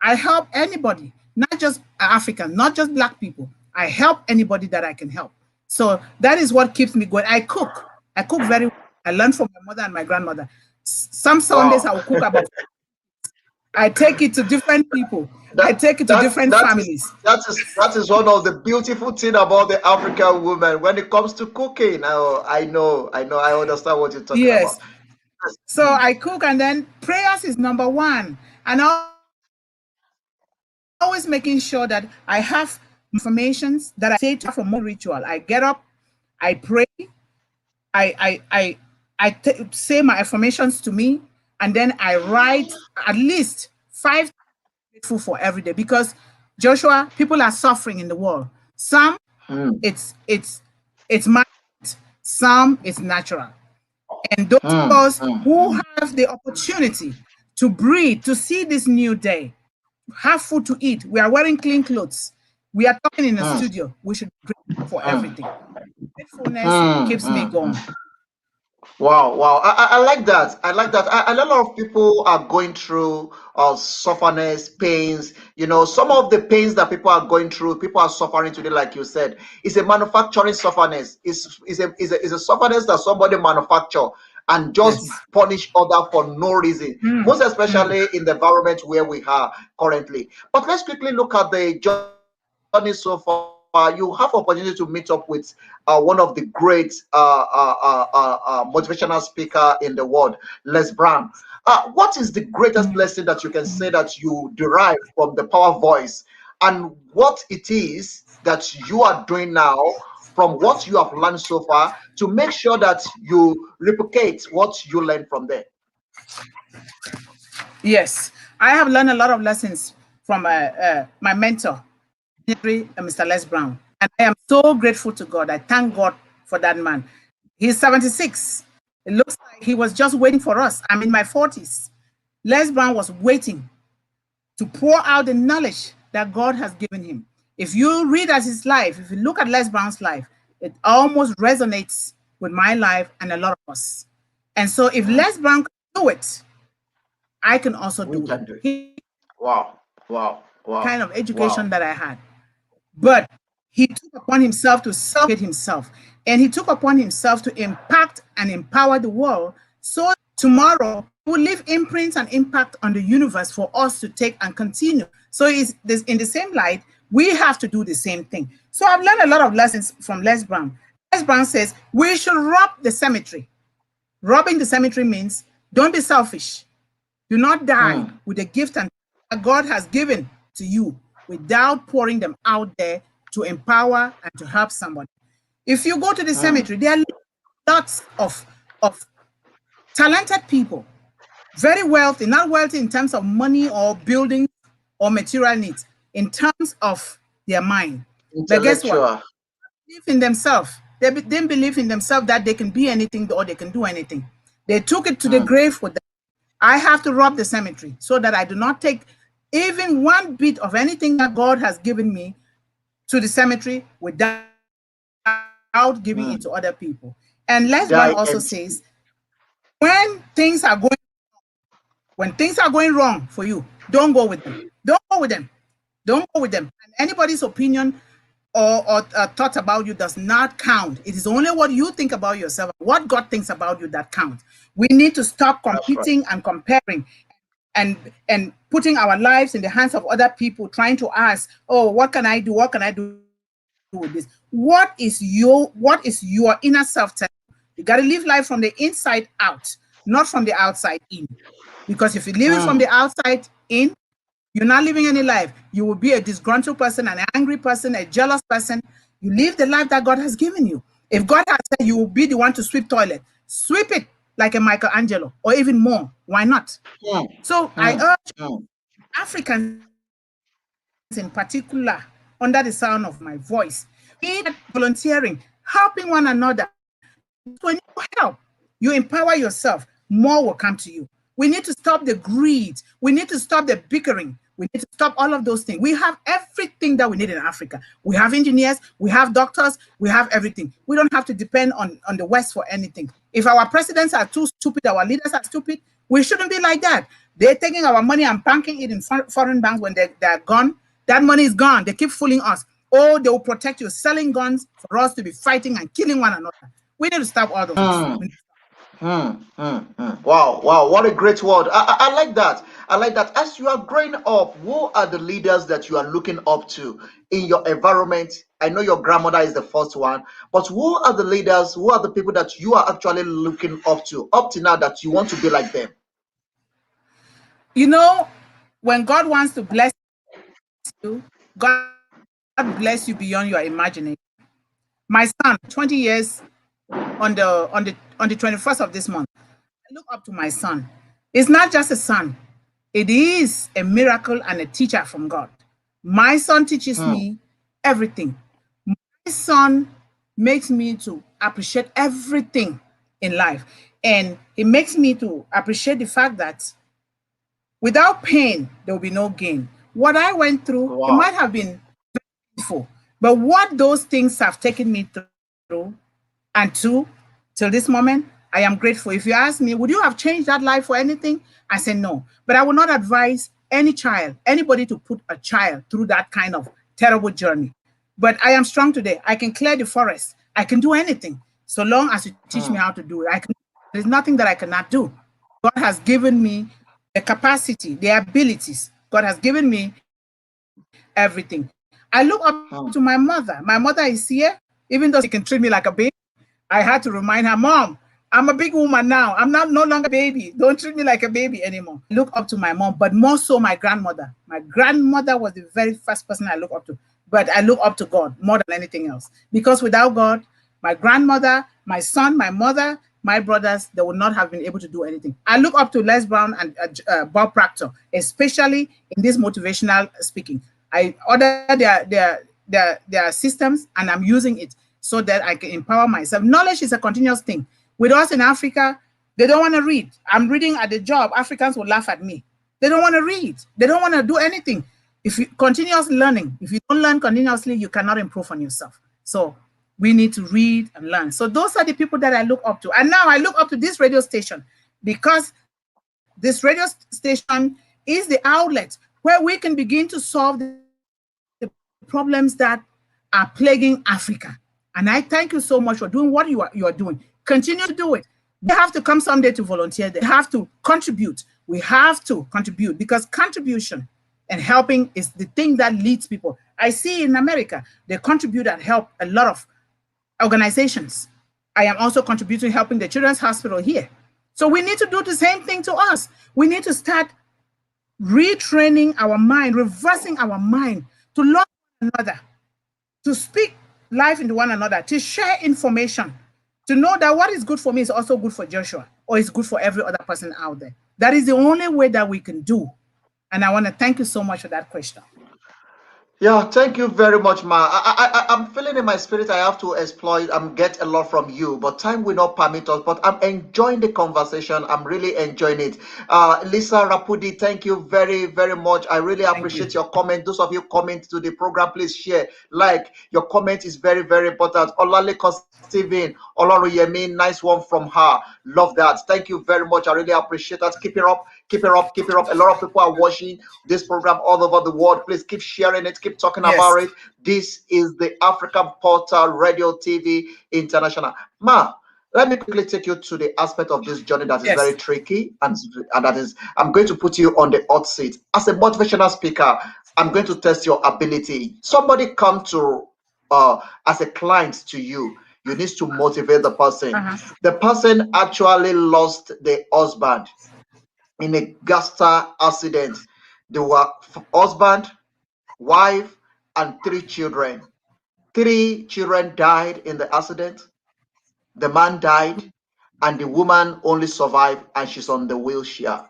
I help anybody, not just Africans, not just Black people. I help anybody that I can help. So that is what keeps me going. I cook. I cook very well. I learned from my mother and my grandmother. Some Sundays Wow. I will cook about. I take it to different people. I that take it to that different that is families. that is one of the beautiful thing about the African woman when it comes to cooking. Oh, I understand what you're talking Yes. about. So I cook, and then prayers is number one. And always making sure that I have affirmations that I say to for morning ritual. I get up, I pray, I say my affirmations to me, and then I write at least 5 grateful for every day, because Joshua, people are suffering in the world. Some Hmm, it's mind, some it's natural. And those of hmm, us who have the opportunity to breathe, to see this new day, have food to eat, we are wearing clean clothes, we are talking in a hmm, studio, we should be grateful for hmm, everything. Gratefulness hmm, keeps me hmm, going. hmm. Wow, wow. I like that. I like that. A lot of people are going through sufferness, pains. Some of the pains that people are suffering today, like you said, is a manufacturing sufferness. Is a sufferness that somebody manufacture and just Yes. punish other for no reason. Mm, Most mm. especially in the environment where we are currently. But let's quickly look at the journey so far. You have opportunity to meet up with one of the great motivational speaker in the world, Les Brown. What is the greatest lesson that you can say that you derive from the power voice, and what it is that you are doing now from what you have learned so far to make sure that you replicate what you learned from there? Yes, I have learned a lot of lessons from my mentor, Mr. Les Brown. And I am so grateful to God. I thank God for that man. He's 76. It looks like he was just waiting for us. I'm in my 40s. Les Brown was waiting to pour out the knowledge that God has given him. If you read as his life, if you look at Les Brown's life, it almost resonates with my life and a lot of us. And so if Hmm, Les Brown can do it, I can also we do it. can do it. He Wow, wow, wow, kind of wow. education that I had. But he took upon himself to self himself, and he took upon himself to impact and empower the world, so tomorrow he will leave imprints and impact on the universe for us to take and continue. So is this in the same light, we have to do the same thing. So I've learned a lot of lessons from Les Brown. Les Brown says we should rob the cemetery. Robbing the cemetery means don't be selfish. Do not die Hmm, with the gift and that God has given to you without pouring them out there to empower and to help somebody. If you go to the hmm, cemetery, there are lots of talented people, very wealthy, not wealthy in terms of money or buildings or material needs, in terms of their mind. But guess what? intellectual. Believe in themselves. They didn't believe in themselves that they can be anything or they can do anything. They took it to the Hmm, grave with them. I have to rob the cemetery so that I do not take even one bit of anything that God has given me to the cemetery without giving it to other people. hmm. And Les Brown also says, Die empty. when things are going wrong for you, don't go with them. Don't go with them. Don't go with them. And anybody's opinion or thought about you does not count. It is only what you think about yourself, what God thinks about you that counts. We need to stop That's right. competing and comparing and putting our lives in the hands of other people, trying to ask, oh, what can I do? What can I do with this? What is your inner self telling you? You got to live life from the inside out, not from the outside in. Because if you live it from the Hmm. outside in, you're not living any life. You will be a disgruntled person, an angry person, a jealous person. You live the life that God has given you. If God has said you will be the one to sweep toilet, sweep it like a Michelangelo or even more. Why not? Hmm. So I Hmm. urge Hmm. Africans everywhere. in particular, under the sound of my voice, we need volunteering, helping one another. Because when you help, you empower yourself, more will come to you. We need to stop the greed. We need to stop the bickering. We need to stop all of those things. We have everything that we need in Africa. We have engineers, we have doctors, we have everything. We don't have to depend on the West for anything. If our presidents are too stupid, our leaders are stupid, we shouldn't be like that. They're taking our money and banking it in foreign banks when they're gone. That money is gone. They keep fooling us. Oh, they will protect you, selling guns for us to be fighting and killing one another. We need to stop all those things. Hmm. Wow, wow, what a great word. I like that. I like that. As you are growing up, who are the leaders that you are looking up to in your environment? I know your grandmother is the first one, but who are the leaders, who are the people that you are actually looking up to now that you want to be like them? You know, when God wants to bless you, God bless you beyond your imagination. My son, 20 years on the 21st of this month. I look up to my son. It's not just a son, it is a miracle and a teacher from God. My son teaches Hmm. me everything. My son makes me to appreciate everything in life. And he makes me to appreciate the fact that without pain, there will be no gain. What I went through, it Wow. might have been painful, but what those things have taken me through and till this moment, I am grateful. If you ask me, would you have changed that life for anything? I say no. But I would not advise any child, anybody to put a child through that kind of terrible journey. But I am strong today. I can clear the forest. I can do anything so long as you teach me Hmm. how to do it. There's nothing that I cannot do. God has given me the capacity, the abilities. God has given me everything. I look up to my mother. My Hmm. mother is here, even though she can treat me like a baby. I had to remind her, Mom, I'm a big woman now. I'm not no longer a baby. Don't treat me like a baby anymore. I look up to my mom, but more so my grandmother. My grandmother was the very first person I look up to. But I look up to God more than anything else. Because without God, my grandmother, my son, my mother, my brothers, they would not have been able to do anything. I look up to Les Brown and Bob Proctor, especially in this motivational speaking. I order their systems and I'm using it so that I can empower myself. Knowledge is a continuous thing. With us in Africa, they don't want to read. I'm reading at the job. Africans will laugh at me. They don't want to read. They don't want to do anything. If you continuous learning, if you don't learn continuously, you cannot improve on yourself. So we need to read and learn. So those are the people that I look up to. And now I look up to this radio station because this radio station is the outlet where we can begin to solve the problems that are plaguing Africa. And I thank you so much for doing what you are doing. Continue to do it. We have to come someday to volunteer there. We have to contribute. We have to contribute because contribution and helping is the thing that leads people. I see in America, they contribute and help a lot of organizations. I am also contributing helping the Children's Hospital here. So we need to do the same thing to us. We need to start retraining our mind, reversing our mind to love one another, to speak life into one another, to share information, to know that what is good for me is also good for Joshua or is good for every other person out there. That is the only way that we can do. And I want to thank you so much for that question. Yeah, thank you very much, Ma. I'm feeling in my spirit I have to exploit and get a lot from you, but time will not permit us. But I'm enjoying the conversation. I'm really enjoying it. Lisa Rapudi, thank you very, very much. I really Thank you. appreciate your comment. Those of you comment to the program, please share. Like, your comment is very, very important. Olaleko Steven, Oloruyemi, nice one from her. Love that. Thank you very much. I really appreciate that. Keep it up. Keep it up. Keep it up. A lot of people are watching this program all over the world. Please keep sharing it, keep talking Yes. about it. This is the African Portal Radio TV International. Ma, let me quickly take you to the aspect of this journey that is very Yes. tricky and that is, I'm going to put you on the hot seat. As a motivational speaker, I'm going to test your ability. Somebody come to as a client to you. You need to motivate the person. Uh-huh. The person actually lost the husband in a gas accident. They were husband, wife, and three children. Three children died in the accident. The man died, and the woman only survived, and she's on the wheelchair.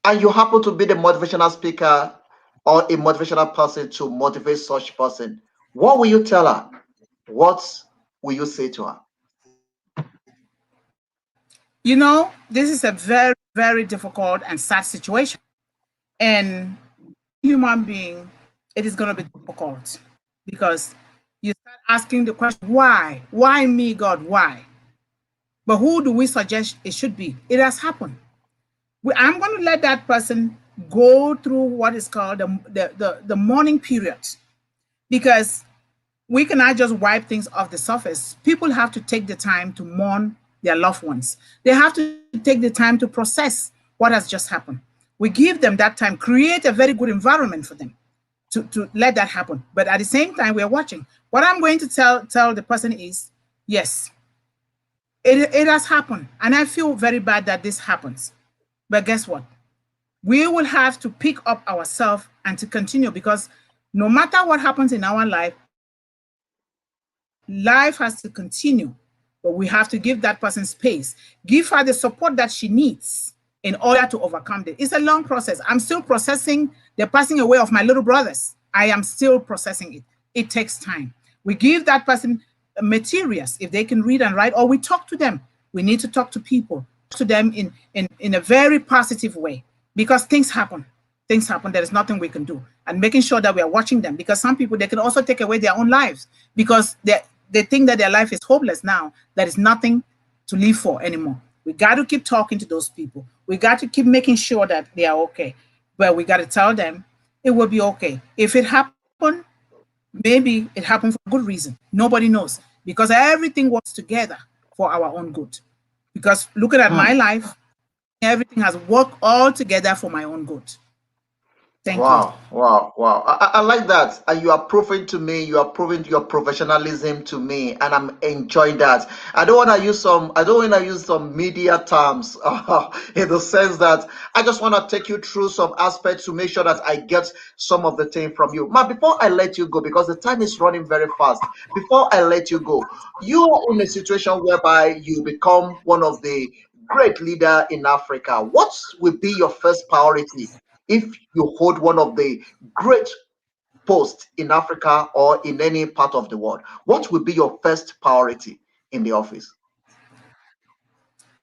And you happen to be the motivational speaker or a motivational person to motivate such person, what will you tell her? What will you say to her? You know, this is a very, very difficult and sad situation. And human being, it is going to be difficult because you start asking the question, why? Why me, God? Why? But who do we suggest it should be? It has happened. I'm going to let that person go through what is called the mourning period, because we cannot just wipe things off the surface. People have to take the time to mourn their loved ones. They have to take the time to process what has just happened. We give them that time, create a very good environment for them to let that happen. But at the same time, we're watching. What I'm going to tell the person is, yes, it has happened. And I feel very bad that this happens. But guess what? We will have to pick up ourselves and to continue, because no matter what happens in our life has to continue. But we have to give that person space, give her the support that she needs in order to overcome it. It's a long process. I'm still processing the passing away of my little brothers. I am still processing it. It takes time. We give that person materials if they can read and write, or we talk to them. We need to talk to people, to them in a very positive way, because things happen. Things happen. There is nothing we can do. And making sure that we are watching them, because some people, they can also take away their own lives because they think that their life is hopeless now. There is nothing to live for anymore. We got to keep talking to those people. We got to keep making sure that they are okay. But we got to tell them it will be okay. If it happened, maybe it happened for a good reason. Nobody knows, because everything works together for our own good. Because looking at my Hmm. life, everything has worked all together for my own good. Thank you. Wow, wow, wow. I like that. And you are proving to me, you are proving your professionalism to me, and I'm enjoying that. I don't want to use some media terms in the sense that I just want to take you through some aspects to make sure that I get some of the thing from you. Ma, before I let you go, because the time is running very fast, before I let you go, you're in a situation whereby you become one of the great leader in Africa. What will be your first priority if you hold one of the great posts in Africa or in any part of the world? What will be your first priority in the office?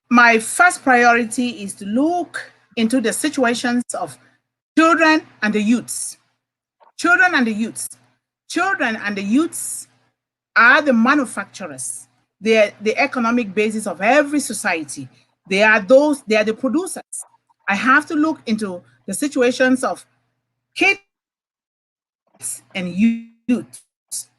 My first priority is to look into the situations of children and the youths. Children and the youths. Children and the youths are the manufacturers. They are the economic basis of every society. They are the producers. I have to look into the situations of kids and youths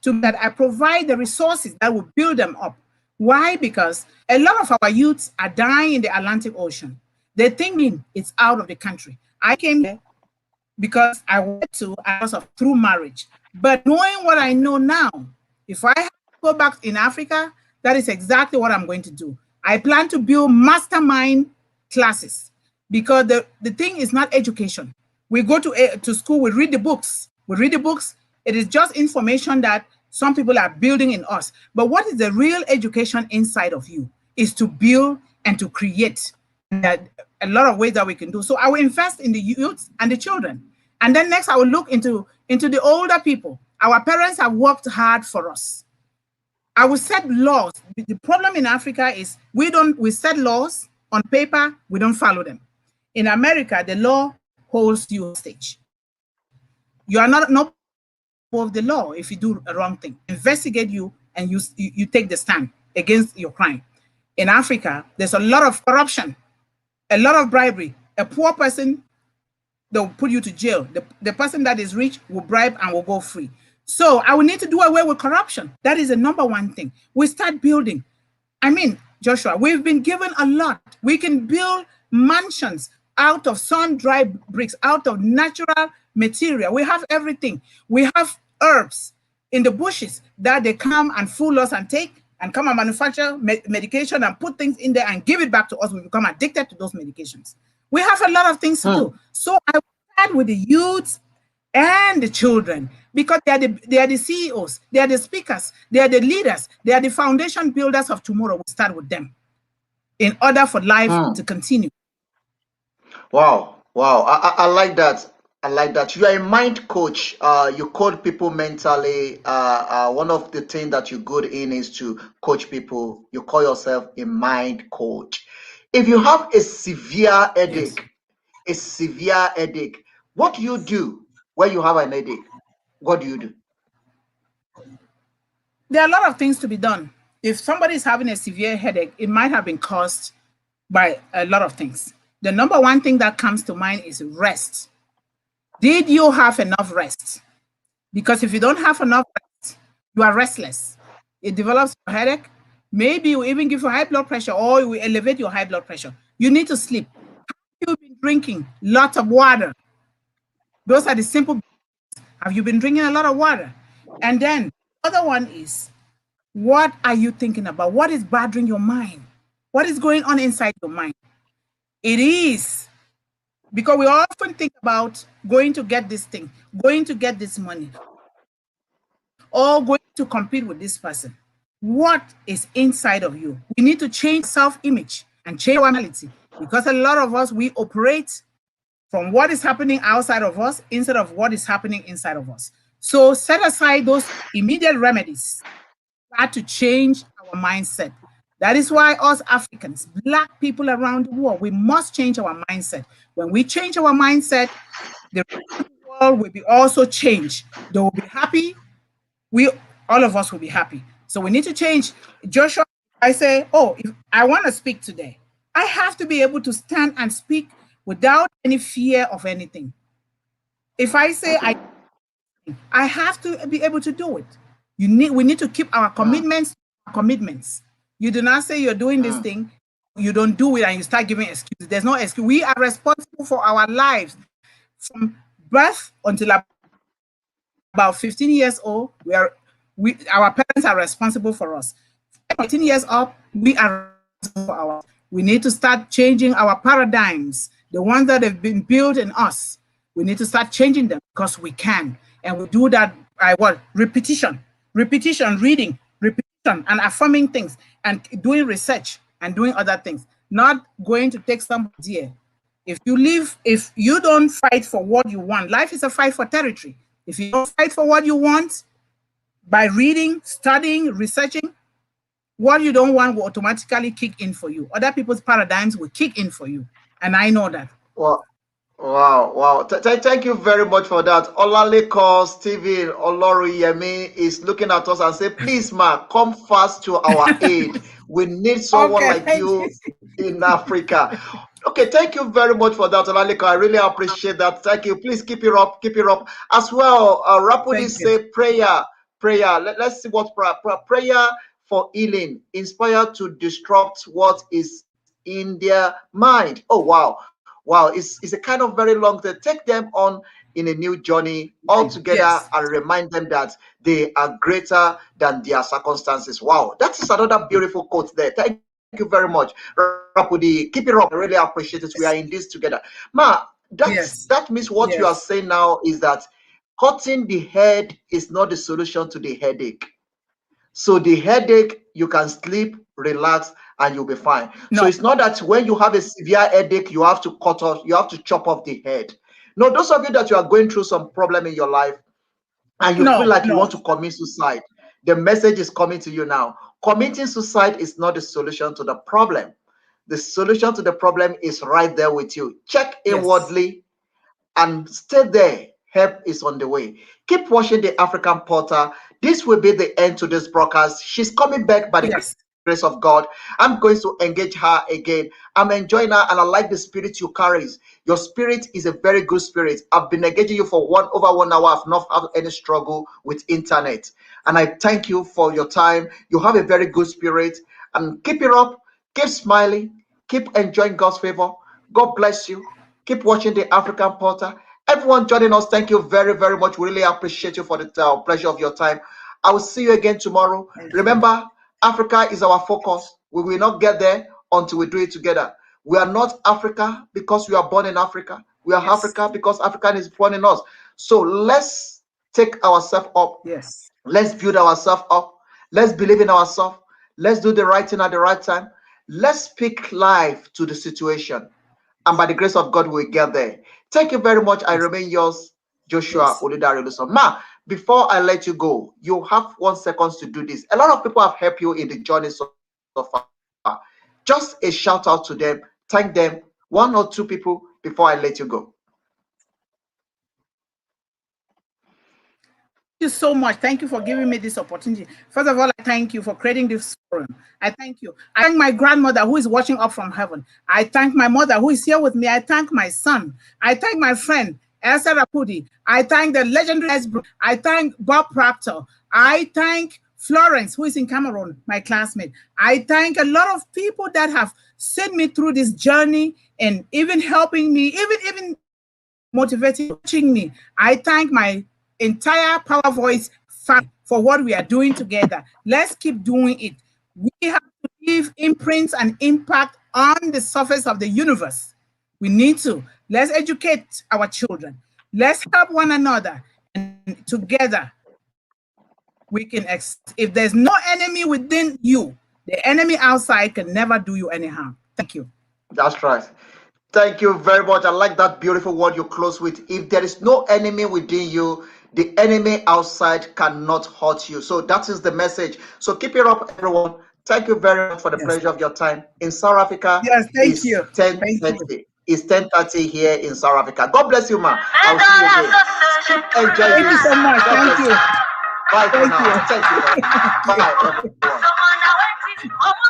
to make sure that I provide the resources that will build them up. Why? Because a lot of our youths are dying in the Atlantic Ocean. They think it's out of the country. I came here because I wanted to and because of through marriage. But knowing what I know now, if I have to go back in Africa, that is exactly what I'm going to do. I plan to build mastermind classes, because the thing is not education. We go to school, we read the books. We read the books. It is just information that some people are building in us. But what is the real education inside of you is to build and to create. And that a lot of ways that we can do. So I will invest in the youth and the children. And then next I will look into the older people. Our parents have worked hard for us. I will set laws. The problem in Africa is we set laws on paper, we don't follow them. In America, the law holds you hostage. You are not nobody is above the law if you do a wrong thing. Investigate you and you take the stand against your crime. In Africa, there's a lot of corruption, a lot of bribery. A poor person, they'll put you to jail. The person that is rich will bribe and will go free. So I will need to do away with corruption. That is the number one thing. We start building. I mean, Joshua, we've been given a lot. We can build mansions out of sun-dried bricks, out of natural material. We have everything. We have herbs in the bushes that they come and fool us and take and come and manufacture medication and put things in there and give it back to us. We become addicted to those medications. We have a lot of things to do. So I will start with the youths and the children, because they are the CEOs, they are the speakers, they are the leaders, they are the foundation builders of tomorrow. We start with them in order for life Hmm. to continue. Wow, wow. I like that. I like that. You are a mind coach. You coach people mentally. One of the things that you're good in is to coach people. You call yourself a mind coach. If you have a severe Yes. headache, what do you do when you have an headache? What do you do? There are a lot of things to be done. If somebody is having a severe headache, it might have been caused by a lot of things. The number one thing that comes to mind is rest. Did you have enough rest? Because if you don't have enough rest, you are restless. It develops a headache. Maybe you even give you high blood pressure or it will elevate your high blood pressure. You need to sleep. You've been drinking lots of water. Those are the simple. Have you been drinking a lot of water? And then the other one is, what are you thinking about? What is bothering your mind? What is going on inside your mind? It is because we often think about going to get this thing, going to get this money, or going to compete with this person. What is inside of you? We need to change self-image and change our mentality because a lot of us, we operate from what is happening outside of us instead of what is happening inside of us. So set aside those immediate remedies. Start to change our mindset. That is why us Africans, Black people around the world, we must change our mindset. When we change our mindset, the world will be also changed. They will be happy. We, all of us will be happy. So we need to change. Joshua, I say, oh, if I want to speak today, I have to be able to stand and speak without any fear of anything. If I say I have to be able to do it. We need to keep our Mm, commitments. You do not say you're doing this mm. thing, you don't do it, and you start giving excuses. There's no excuse. We are responsible for our lives from birth until about 15 years old. Our parents are responsible for us. 18 years up, we are responsible for our. We need to start changing our paradigms, the ones that have been built in us. We need to start changing them because we can. And we do that by what? Repetition, reading, repetition, and affirming things, and doing research and doing other things. Not going to take somebody's idea. If you don't fight for what you want, life is a fight for territory. If you don't fight for what you want by reading, studying, researching, what you don't want will automatically kick in for you. Other people's paradigms will kick in for you. And I know that. Well, wow, wow. Thank you very much for that. Olaleko, Stephen, Oloruyemi is looking at us and say, please, ma, come fast to our aid. We need someone Okay, like thank you you. in Africa. Okay, thank you very much for that, Olaleko. I really appreciate that. Thank you. Please keep it up, keep it up. As well, Rapudi Thank you. say prayer. Let's see what prayer for healing, inspired to disrupt what is in their mind. Oh, wow. Wow, it's a kind of very long to take them on in a new journey all together Yes. and remind them that they are greater than their circumstances. Wow, that is another beautiful quote there. Thank you very much. Rapudi, keep it up. I really appreciate it. We are in this together. Ma, that Yes. means what you are saying Yes. now is that cutting the head is not the solution to the headache. So the headache, you can sleep, relax, and you'll be fine. So No, it's not that when you have a severe headache, you have to cut off, you have to chop off the head. No, those of you that you are going through some problem in your life and you feel no, like you no, want to commit suicide, the message is coming to you now. Committing suicide is not the solution to the problem. The solution to the problem is right there with you. Check yes, inwardly and stay there. Help is on the way. Keep watching the African Porter. This will be the end to this broadcast. She's coming back by the grace yes, of God. I'm going to engage her again. I'm enjoying her and I like the spirit you carry. Your spirit is a very good spirit. I've been engaging you for over 1 hour. I've not had any struggle with internet. And I thank you for your time. You have a very good spirit. And keep it up. Keep smiling. Keep enjoying God's favor. God bless you. Keep watching the African Porter. Everyone joining us, thank you very, very much. We really appreciate you for the pleasure of your time. I will see you again tomorrow. thank you. Remember, Africa is our focus. We will not get there until we do it together. We are not Africa because we are born in Africa. We are Yes, Africa because Africa is born in us. So let's take ourselves up. yes, Let's build ourselves up. Let's believe in ourselves. Let's do the right thing at the right time. Let's speak life to the situation. And by the grace of God, we'll get there. Thank you very much. I remain yours, Joshua Yes. Oludare. Ma, before I let you go, you have 1 second to do this. A lot of people have helped you in the journey so far. Just a shout out to them. Thank them. 1 or 2 people before I let you go. You so much. Thank you for giving me this opportunity. First of all, I thank you for creating this forum. I thank you. I thank my grandmother who is watching up from heaven. I thank my mother who is here with me. I thank my son. I thank my friend Elsa Rapudi. I thank the legendary Esbro. I thank Bob Proctor. I thank Florence, who is in Cameroon, my classmate. I thank a lot of people that have sent me through this journey and even helping me, even motivating, coaching me. I thank my entire Power Voice family for what we are doing together. Let's keep doing it. We have to leave imprints and impact on the surface of the universe. We need to. Let's educate our children. Let's help one another. And together, we can, if there's no enemy within you, the enemy outside can never do you any harm. Thank you. That's right. Thank you very much. I like that beautiful word you close with. If there is no enemy within you, the enemy outside cannot hurt you. So that is the message. So keep it up, everyone. Thank you very much for the Yes. pleasure of your time. In South Africa, Yes, thank it's you. Thank you. 10:30. It's 10:30 here in South Africa. God bless you, man. I'll see you again. Keep enjoying Thank you this. so much. God Thank bless you. you. Bye for Thank now. you. Thank you very much. Thank you. Bye, everyone.